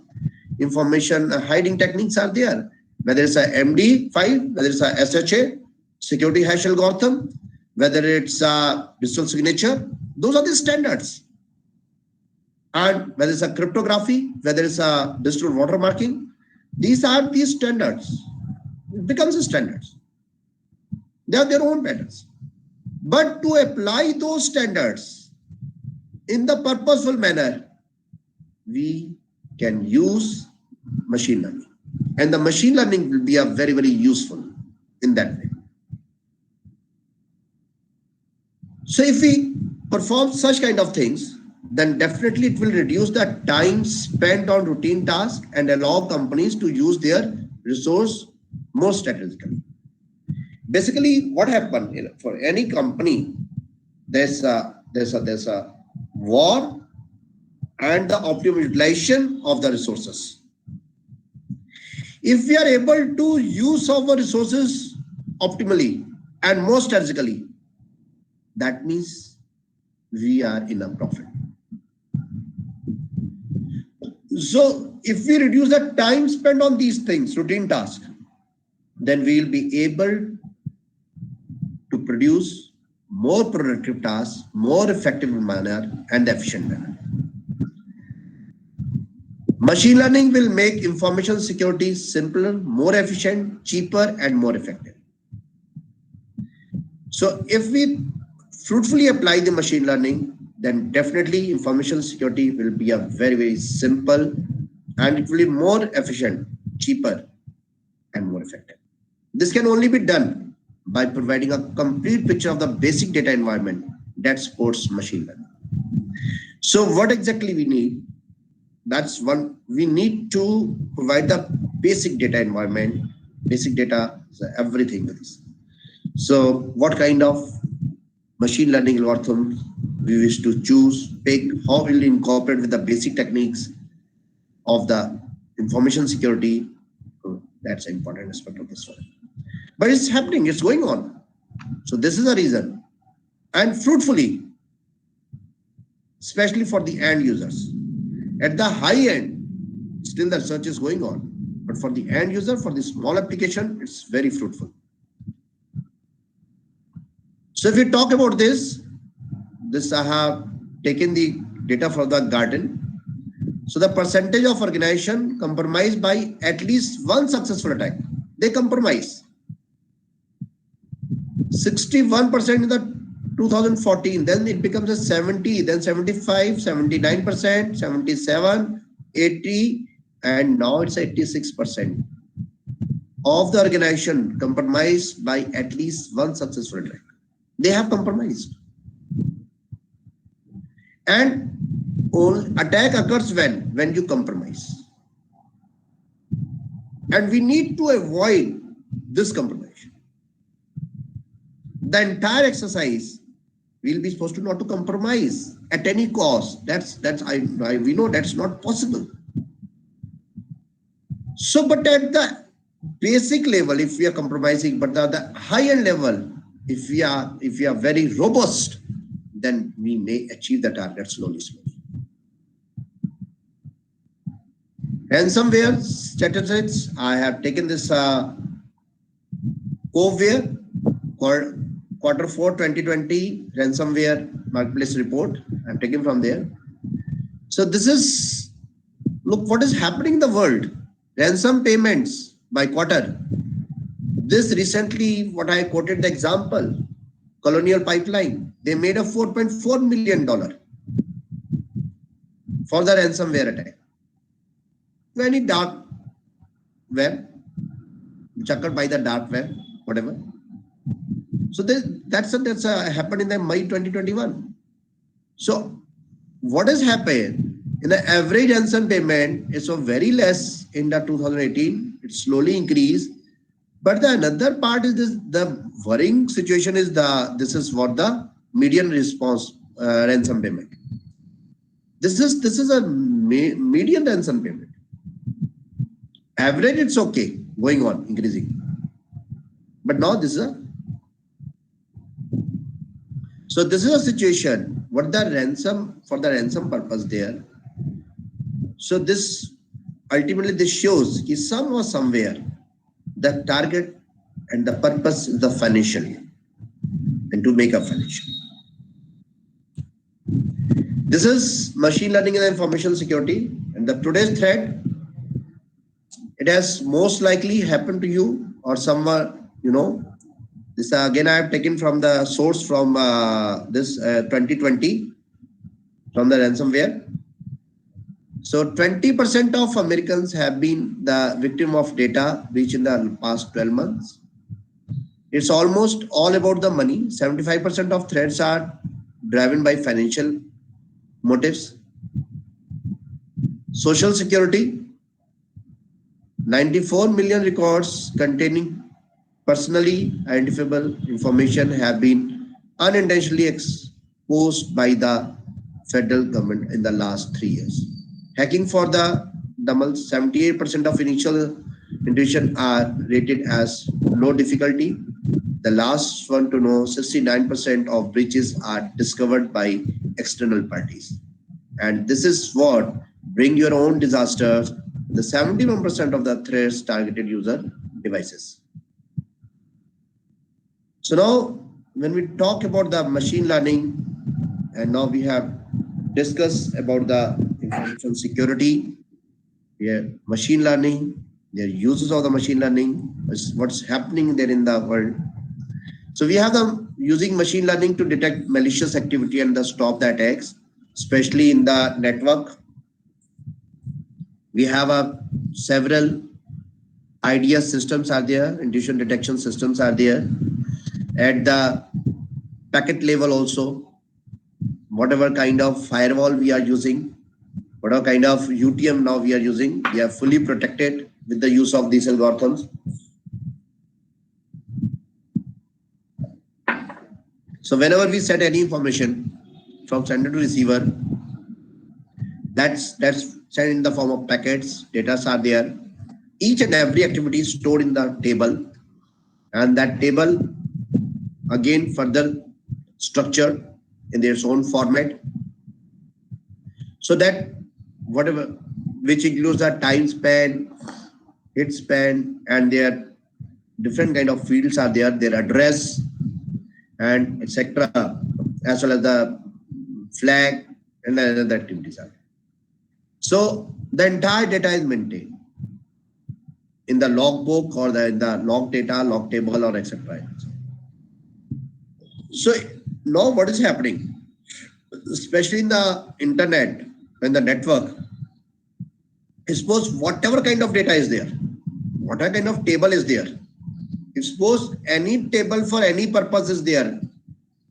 Information hiding techniques are there. Whether it's a MD5, whether it's a SHA, security hash algorithm, whether it's a digital signature, those are the standards. And whether it's a cryptography, whether it's a digital watermarking, these are the standards. It becomes a standards. They have their own patterns. But to apply those standards in the purposeful manner, we can use machine learning. And the machine learning will be a very, very useful in that way. So if we perform such kind of things, then definitely it will reduce the time spent on routine tasks and allow companies to use their resource more strategically. Basically, what happened for any company, there's a war and the optimum utilization of the resources. If we are able to use our resources optimally and more strategically, that means we are in a profit. So if we reduce the time spent on these things, routine tasks, then we will be able to produce more productive tasks, more effective manner and efficient manner. Machine learning will make information security simpler, more efficient, cheaper, and more effective. So if we fruitfully apply the machine learning, then definitely information security will be a very, very simple and it will be more efficient, cheaper, and more effective. This can only be done by providing a complete picture of the basic data environment that supports machine learning. So what exactly we need? That's one, we need to provide the basic data environment, basic data, everything with this. So what kind of machine learning algorithm we wish to choose, pick, how will incorporate with the basic techniques of the information security. That's an important aspect of this one. But it's happening, it's going on. So this is the reason. And fruitfully, especially for the end users. At the high end, still the research is going on. But for the end user, for the small application, it's very fruitful. So if we talk about this I have taken the data for the Gartner. So the percentage of organization compromised by at least one successful attack, they compromise. 61% in the 2014, then it becomes a 70, then 75, 79%, 77, 80, and now it's 86% of the organization compromised by at least one successful attack. They have compromised. And attack occurs when you compromise. And we need to avoid this compromise. The entire exercise we'll be supposed to not to compromise at any cost. We know that's not possible. So, but at the basic level, if we are compromising, but the high-end level, if we are very robust, then we may achieve the target slowly. Ransomware statistics. I have taken this Coveware Quarter 4 2020 ransomware marketplace report. I'm taken from there. So this is, look what is happening in the world. Ransom payments by quarter. This recently, what I quoted the example, Colonial Pipeline, they made a $4.4 million for the ransomware attack. Any dark web, which occurred by the dark web, whatever. So that's happened in the May 2021. So what has happened in the average ransom payment is so very less in the 2018. It slowly increased. But the another part is this: the worrying situation is this is what the median response ransom payment. This is a median ransom payment. Average, it's okay, going on, increasing. But now this is so this is a situation, what the ransom, for the ransom purpose there. So this, ultimately this shows that some or somewhere, the target and the purpose is the financial, and to make a financial. This is machine learning and information security, and the today's threat, it has most likely happened to you or somewhere, you know. This again I have taken from the source from this 2020 from the ransomware. So 20% of Americans have been the victim of data breach in the past 12 months. It's almost all about the money. 75% of threats are driven by financial motives. Social security, 94 million records containing personally identifiable information have been unintentionally exposed by the federal government in the last 3 years. Hacking for the DMLs, 78% of initial intuition are rated as low difficulty. The last one to know, 69% of breaches are discovered by external parties. And this is what bring your own disasters. The 71% of the threats targeted user devices. So now, when we talk about the machine learning, and now we have discussed about the information security, machine learning, their uses of the machine learning, what's happening there in the world. So we have them using machine learning to detect malicious activity and stop the attacks, especially in the network. We have several IDS systems are there, intrusion detection systems are there. At the packet level also, whatever kind of firewall we are using, whatever kind of UTM now we are using, we are fully protected with the use of these algorithms. So whenever we set any information from sender to receiver, That's sent in the form of packets. Data are there. Each and every activity is stored in the table, and that table again further structured in their own format, so that whatever, which includes the time span, hit span, and their different kind of fields are there, their address and etc., as well as the flag and other activities are. So the entire data is maintained in the logbook or in the log data, log table, or etc. So now what is happening, especially in the internet and the network, suppose whatever kind of data is there, whatever kind of table is there, if suppose any table for any purpose is there,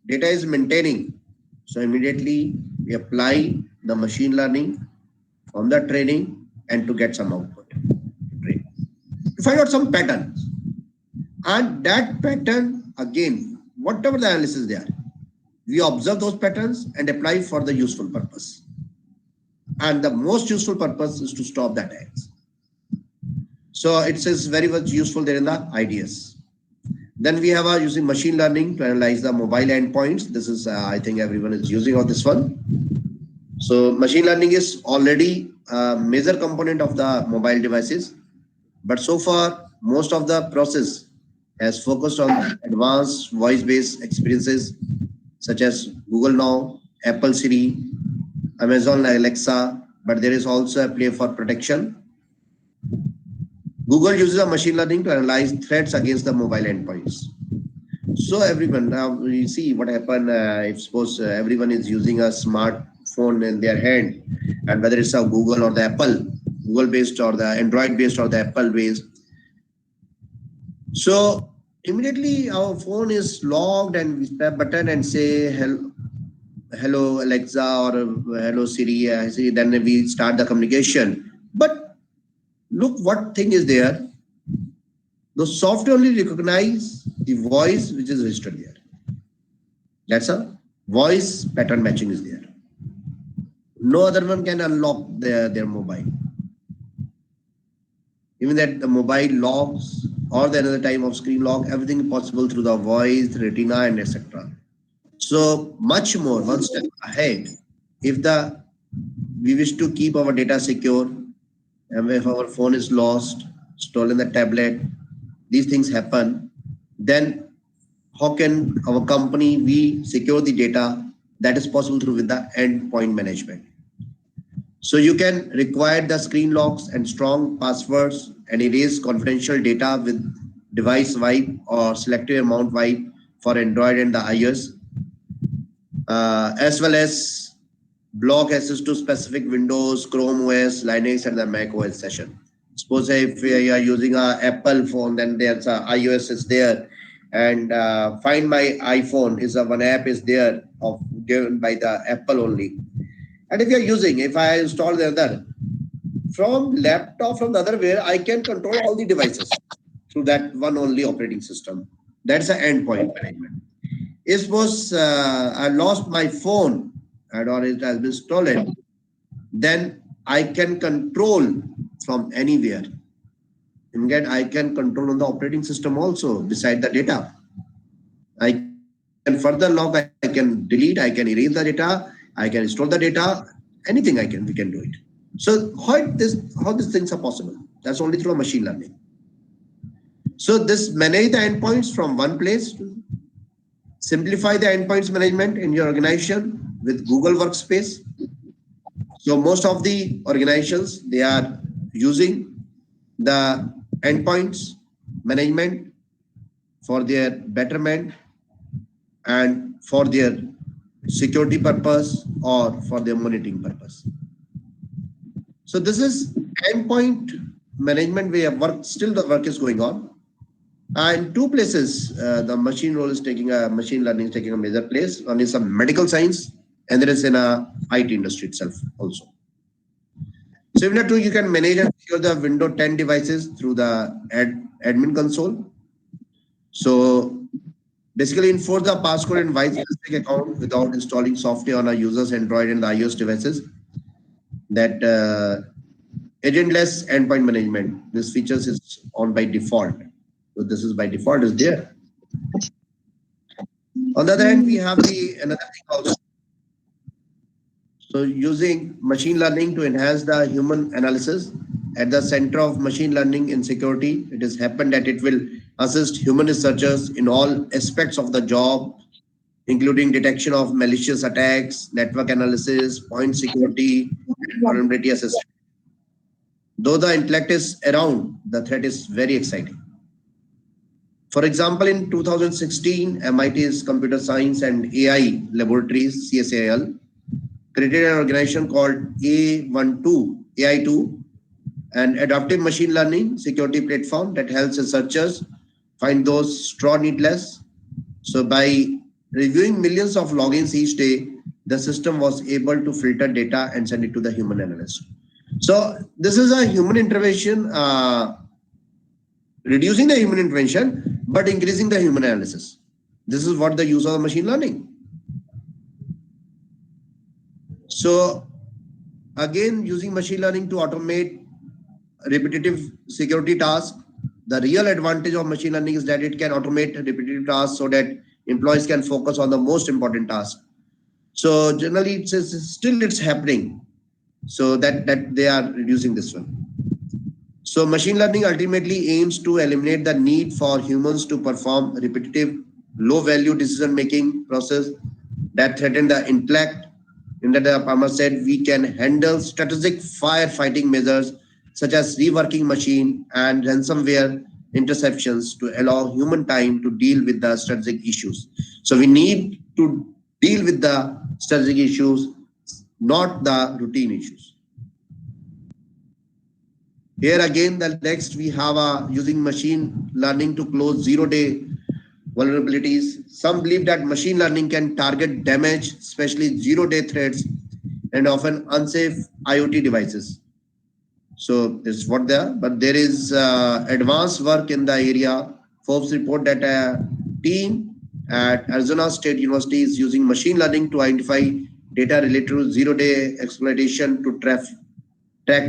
data is maintaining, so immediately we apply the machine learning from the training and to get some output. To find out some patterns, and that pattern again, whatever the analysis there, we observe those patterns and apply for the useful purpose. And the most useful purpose is to stop the attacks. So it is very much useful there in the IDS. Then we have using machine learning to analyze the mobile endpoints. This is, I think everyone is using on this one. So machine learning is already a major component of the mobile devices, but so far most of the process has focused on advanced voice-based experiences such as Google Now, Apple Siri, Amazon Alexa, but there is also a play for protection. Google uses a machine learning to analyze threats against the mobile endpoints. So everyone, now we see what happened if suppose everyone is using a smartphone in their hand, and whether it's a Google or the Apple, Google based or the Android based or the Apple based. So immediately our phone is logged and we tap button and say hello Alexa or hello Siri, then we start the communication. But look what thing is there. The software only recognize the voice which is registered there. That's a voice pattern matching is there. No other one can unlock their mobile. Even that the mobile logs or the another type of screen log, everything possible through the voice, retina, and etc. So much more, one step ahead. If we wish to keep our data secure, and if our phone is lost, stolen the tablet, these things happen, then how can our company we secure the data? That is possible through with the endpoint management. So you can require the screen locks and strong passwords and erase confidential data with device wipe or selective amount wipe for Android and the iOS, as well as block access to specific Windows, Chrome OS, Linux, and the Mac OS session. Suppose if you are using an Apple phone, then there's a iOS is there, and Find My iPhone is one app is there given by the Apple only. And if you are using, if I install the other from laptop from the other where I can control all the devices through that one only operating system. That's an endpoint management. If suppose I lost my phone or it has been stolen, then I can control from anywhere. And again, I can control on the operating system also beside the data. I can further log, I can delete, I can erase the data, I can store the data, anything we can do it. So how these things are possible? That's only through machine learning. So this manage the endpoints from one place, simplify the endpoints management in your organization with Google Workspace. So most of the organizations, they are using the endpoints management for their betterment and for their security purpose or for their monitoring purpose. So this is endpoint management way of work. Still the work is going on. In two places, the machine learning is taking a major place. One is some medical science, and there is in a IT industry itself also. Similar to you can manage and secure the Windows 10 devices through the admin console. So basically enforce the passcode and wide account without installing software on a user's Android and iOS devices. that agentless endpoint management. This features is on by default. So this is by default is there. On the other hand, we have the another thing also. So using machine learning to enhance the human analysis at the center of machine learning in security, it has happened that it will assist human researchers in all aspects of the job, including detection of malicious attacks, network analysis, point security, and vulnerability assessment. Though the intellect is around, the threat is very exciting. For example, in 2016, MIT's Computer Science and AI Laboratories, CSAL, created an organization called A12, AI2, an adaptive machine learning security platform that helps researchers find those straw needless. So by reviewing millions of logins each day, the system was able to filter data and send it to the human analyst. So this is a human intervention, reducing the human intervention, but increasing the human analysis. This is what the use of machine learning. So again, using machine learning to automate repetitive security tasks. The real advantage of machine learning is that it can automate repetitive tasks so that employees can focus on the most important task. So generally, it's happening. So that they are reducing this one. So machine learning ultimately aims to eliminate the need for humans to perform repetitive, low-value decision-making process that threaten the intellect. In that, Palmer said, we can handle strategic firefighting measures such as reworking machine and ransomware interceptions to allow human time to deal with the strategic issues. So we need to deal with the strategic issues, not the routine issues. Here again, the next we have using machine learning to close zero-day vulnerabilities. Some believe that machine learning can target damage, especially zero-day threats and often unsafe IoT devices. So this is what there, but there is advanced work in the area. Forbes report that a team at Arizona State University is using machine learning to identify data related to zero-day exploitation to track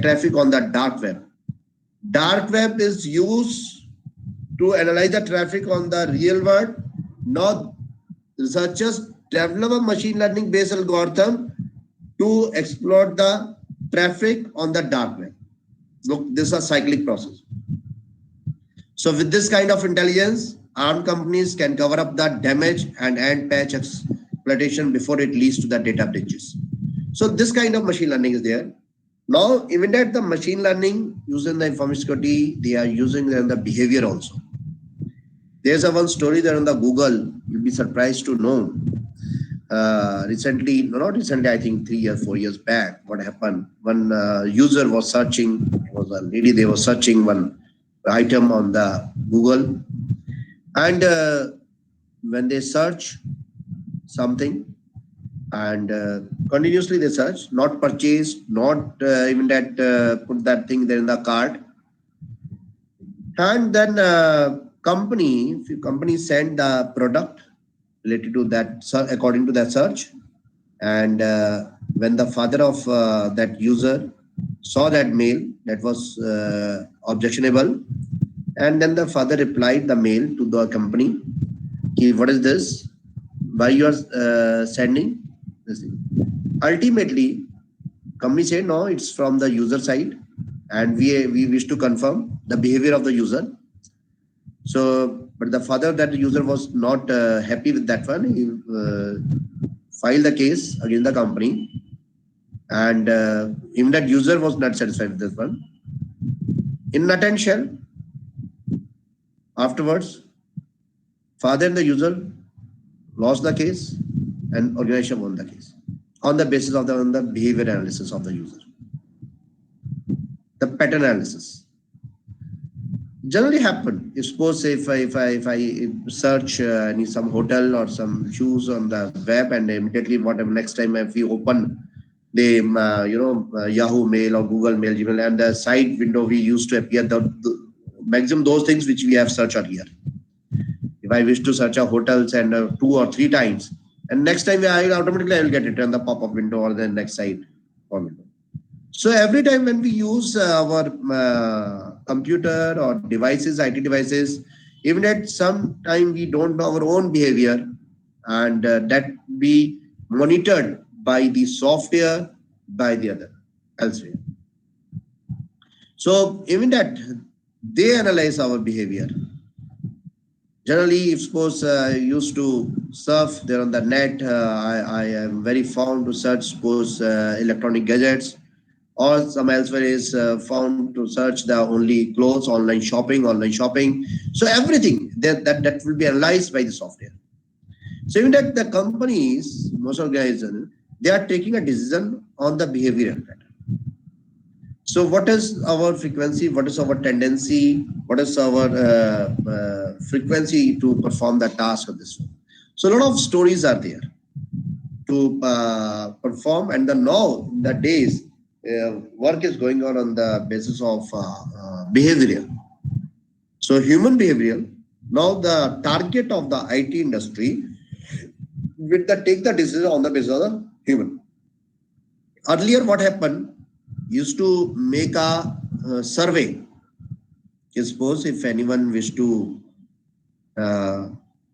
traffic on the dark web. Dark web is used to analyze the traffic on the real world. Now, researchers develop a machine learning based algorithm to exploit the traffic on the dark web. Look, this is a cyclic process. So with this kind of intelligence, armed companies can cover up the damage and end patch exploitation before it leads to the data breaches. So this kind of machine learning is there. Now, even that the machine learning using the information security, they are using the behavior also. There's a one story there on the Google. You'll be surprised to know. Recently, not recently, I think 3 or 4 years back, what happened? One user was searching, it was a lady, they were searching one item on the Google. And when they search something, and continuously they search, not purchased, not even that put that thing there in the cart. And then company send the product related to that according to that search. And when the father of that user saw that mail, that was objectionable. And then the father replied the mail to the company, what is this? Why you are sending this thing? Ultimately, company said, no, it's from the user side. And we wish to confirm the behavior of the user. So, but the father that the user was not happy with that one. He filed the case against the company, and even that user was not satisfied with this one. In a nutshell, afterwards, father and the user lost the case, and organization won the case on the basis of the behavior analysis of the user, the pattern analysis. Generally happen. If suppose if I search some hotel or some shoes on the web, and immediately whatever next time if we open the Yahoo Mail or Google Mail, Gmail, and the side window we used to appear the maximum those things which we have searched are here. If I wish to search a hotels and 2 or 3 times, and next time I will get it on the pop-up window or the next side window. So every time when we use our computer or devices, IT devices, even at some time we don't know our own behavior, and that be monitored by the software, by the other elsewhere. So even that they analyze our behavior. Generally, if suppose I used to surf there on the net, I am very fond to search suppose electronic gadgets, or some elsewhere is found to search the only clothes, online shopping, online shopping. So everything that will be analyzed by the software. So even that the companies, most organizations, they are taking a decision on the behavioral pattern. So what is our frequency? What is our tendency? What is our frequency to perform the task of this one? So a lot of stories are there to perform, and the now the days work is going on the basis of behavioral. So human behavioral. Now the target of the IT industry will take the decision on the basis of the human. Earlier, what happened? Used to make a survey. Suppose if anyone wish to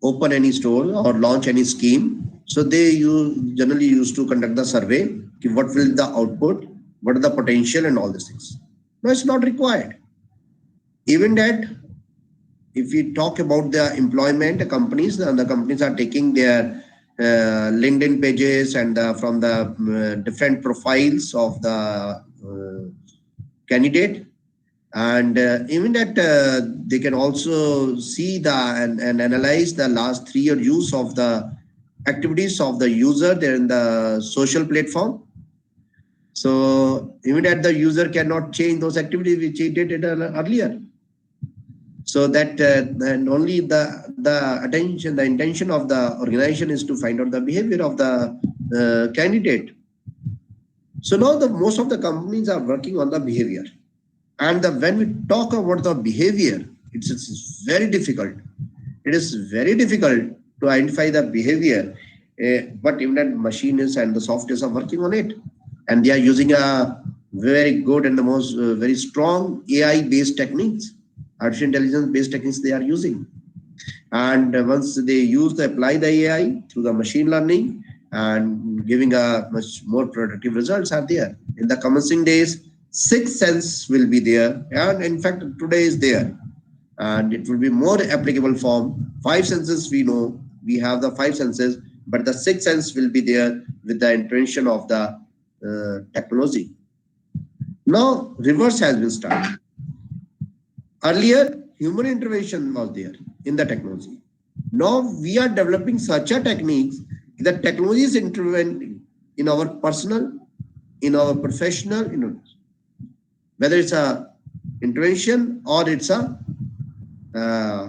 open any store or launch any scheme, so they generally used to conduct the survey. What will the output? What are the potential and all these things? No, it's not required. Even that, if we talk about the employment companies, the companies are taking their LinkedIn pages and from the different profiles of the candidate, and even that they can also see the and analyze the last 3 year use of the activities of the user there in the social platform. So even that the user cannot change those activities which he did earlier. So that and only the attention, the intention of the organization is to find out the behavior of the candidate. So now the most of the companies are working on the behavior. And when we talk about the behavior, it's very difficult. It is very difficult to identify the behavior, but even that machines and the softwares are working on it, and they are using a very good and the most very strong AI-based techniques, artificial intelligence-based techniques they are using. And once they apply the AI through the machine learning and giving a much more productive results are there. In the commencing days, sixth sense will be there, and in fact today is there, and it will be more applicable form. Five senses we know, we have the five senses, but the sixth sense will be there with the intervention of the technology. Now reverse has been started. Earlier human intervention was there in the technology. Now we are developing such a techniques that technology is intervening in our personal, in our professional, whether it's a intervention or it's a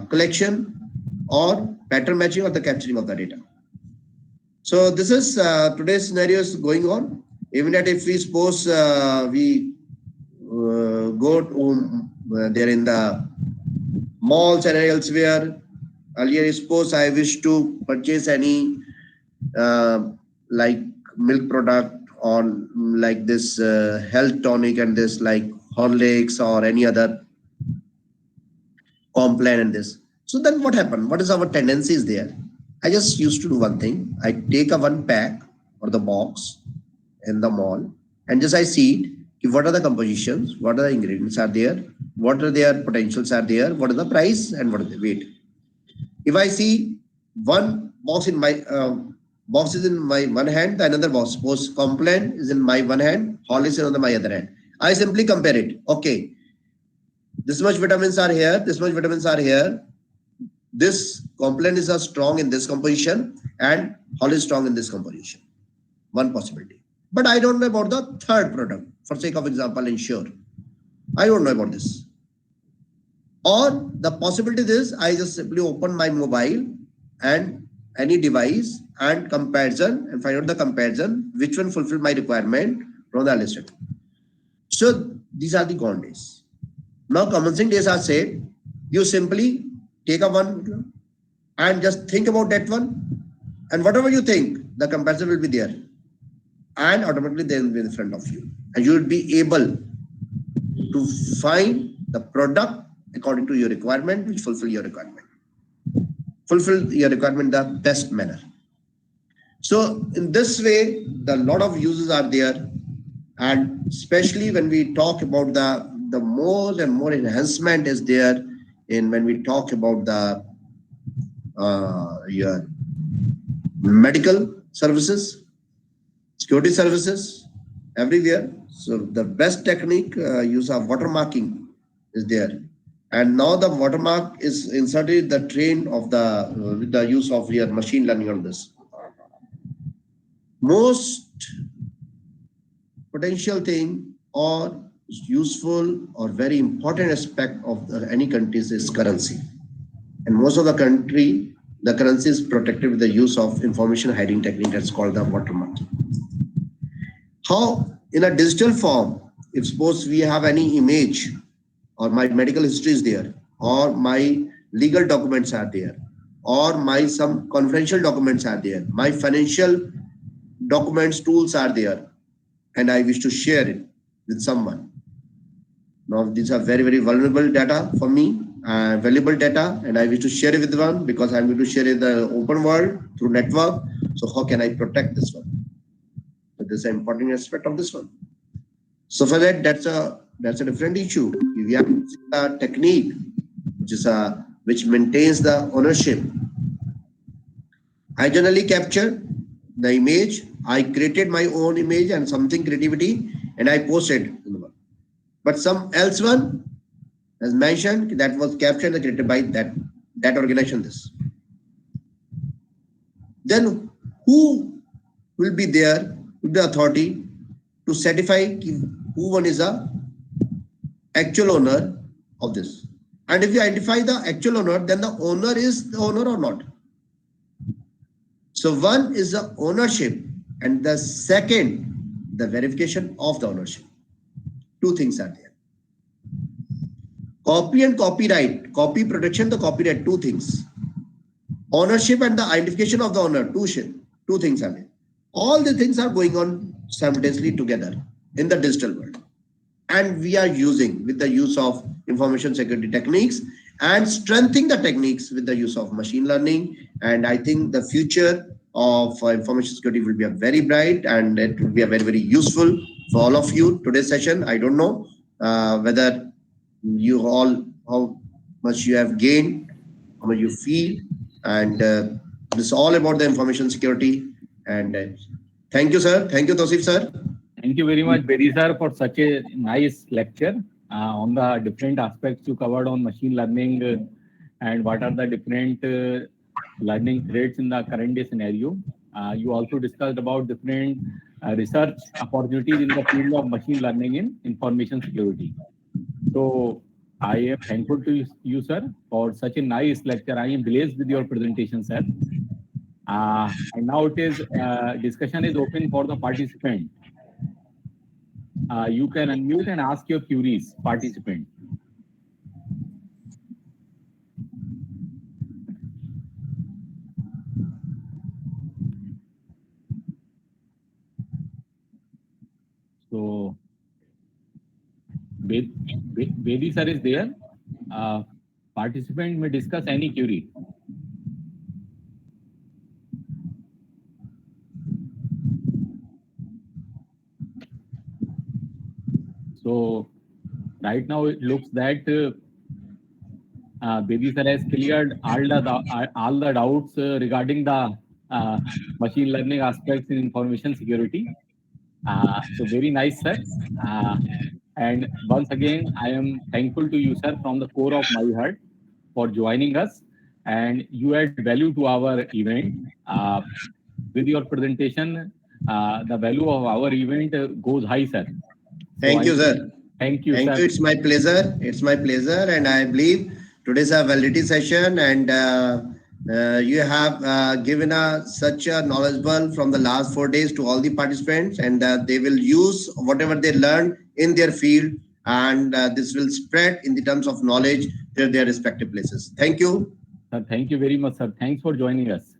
collection or pattern matching or the capturing of the data. So this is today's scenario is going on. Even that if we suppose we go to there in the malls and elsewhere, earlier suppose I wish to purchase any like milk product on like this health tonic and this like Horlicks or any other Complan and this. So then what happened? What is our tendencies there? I just used to do one thing. I take a one pack or the box in the mall and just I see it, what are the compositions, what are the ingredients are there, what are their potentials are there, what is the price and what is the weight. If I see one box in my box is in my one hand, the another box, suppose Complan is in my one hand, Horlicks is on my other hand. I simply compare it. Okay, this much vitamins are here, this much vitamins are here. This Complan is strong in this composition and Horlicks is strong in this composition. One possibility. But I don't know about the third product. For sake of example, Ensure. I don't know about this. Or the possibility is I just simply open my mobile and any device and comparison and find out the comparison, which one fulfill my requirement from the listed. So these are the gone days. Now commencing days are said, you simply take a one and just think about that one, and whatever you think, the comparison will be there. and automatically they will be in front of you, and you will be able to find the product according to your requirement, which fulfill your requirement the best manner. So in this way, the lot of uses are there, and especially when we talk about the more and more enhancement is there in when we talk about the your medical services, security services, everywhere. So the best technique use of watermarking is there, and now the watermark is inserted the train of the with the use of your machine learning on this. Most potential thing or useful or very important aspect of any countries is currency, and most of the currency is protected with the use of information hiding technique that's called the watermarking. How in a digital form, if suppose we have any image or my medical history is there, or my legal documents are there, or my some confidential documents are there, my financial documents tools are there, and I wish to share it with someone. Now these are very, very vulnerable data for me, valuable data, and I wish to share it with one because I'm going to share it in the open world through network. So how can I protect this one? So this is an important aspect of this one. So for that, that's a different issue. We have a technique which maintains the ownership. I generally capture the image. I created my own image and something creativity, and I posted. But some else one has mentioned that was captured and created by that organization. This. Then who will be there with the authority to certify who one is the actual owner of this? And if you identify the actual owner, then the owner is the owner or not. So one is the ownership, and the second, the verification of the ownership. Two things are there. Copy and copyright, copy protection, the copyright, two things. Ownership and the identification of the owner, two things are there. All the things are going on simultaneously together in the digital world. And we are using with the use of information security techniques and strengthening the techniques with the use of machine learning. And I think the future of information security will be a very bright, and it will be a very, very useful for all of you. Today's session, I don't know whether you all, how much you have gained, how much you feel, and this is all about the information security. And thank you, sir. Thank you, Tausif, sir. Thank you very much, Bedi sir, for such a nice lecture on the different aspects you covered on machine learning and what are the different learning threads in the current day scenario. You also discussed about different research opportunities in the field of machine learning in information security. So I am thankful to you, sir, for such a nice lecture. I am blessed with your presentation, sir. And now it is discussion is open for the participant. You can unmute and ask your queries, participant. So, Bedi sir is there. Participant may discuss any query. So, right now it looks that Bedi sir has cleared all the doubts regarding the machine learning aspects in information security. So very nice, sir. And once again, I am thankful to you, sir, from the core of my heart for joining us. And you add value to our event. With your presentation, the value of our event goes high, sir. Thank you, sir. Thank you, sir. It's my pleasure. It's my pleasure. And I believe today's a validity session, and you have given such a knowledgeable from the last 4 days to all the participants, and they will use whatever they learn in their field, and this will spread in the terms of knowledge to their respective places. Thank you. Sir, thank you very much, sir. Thanks for joining us.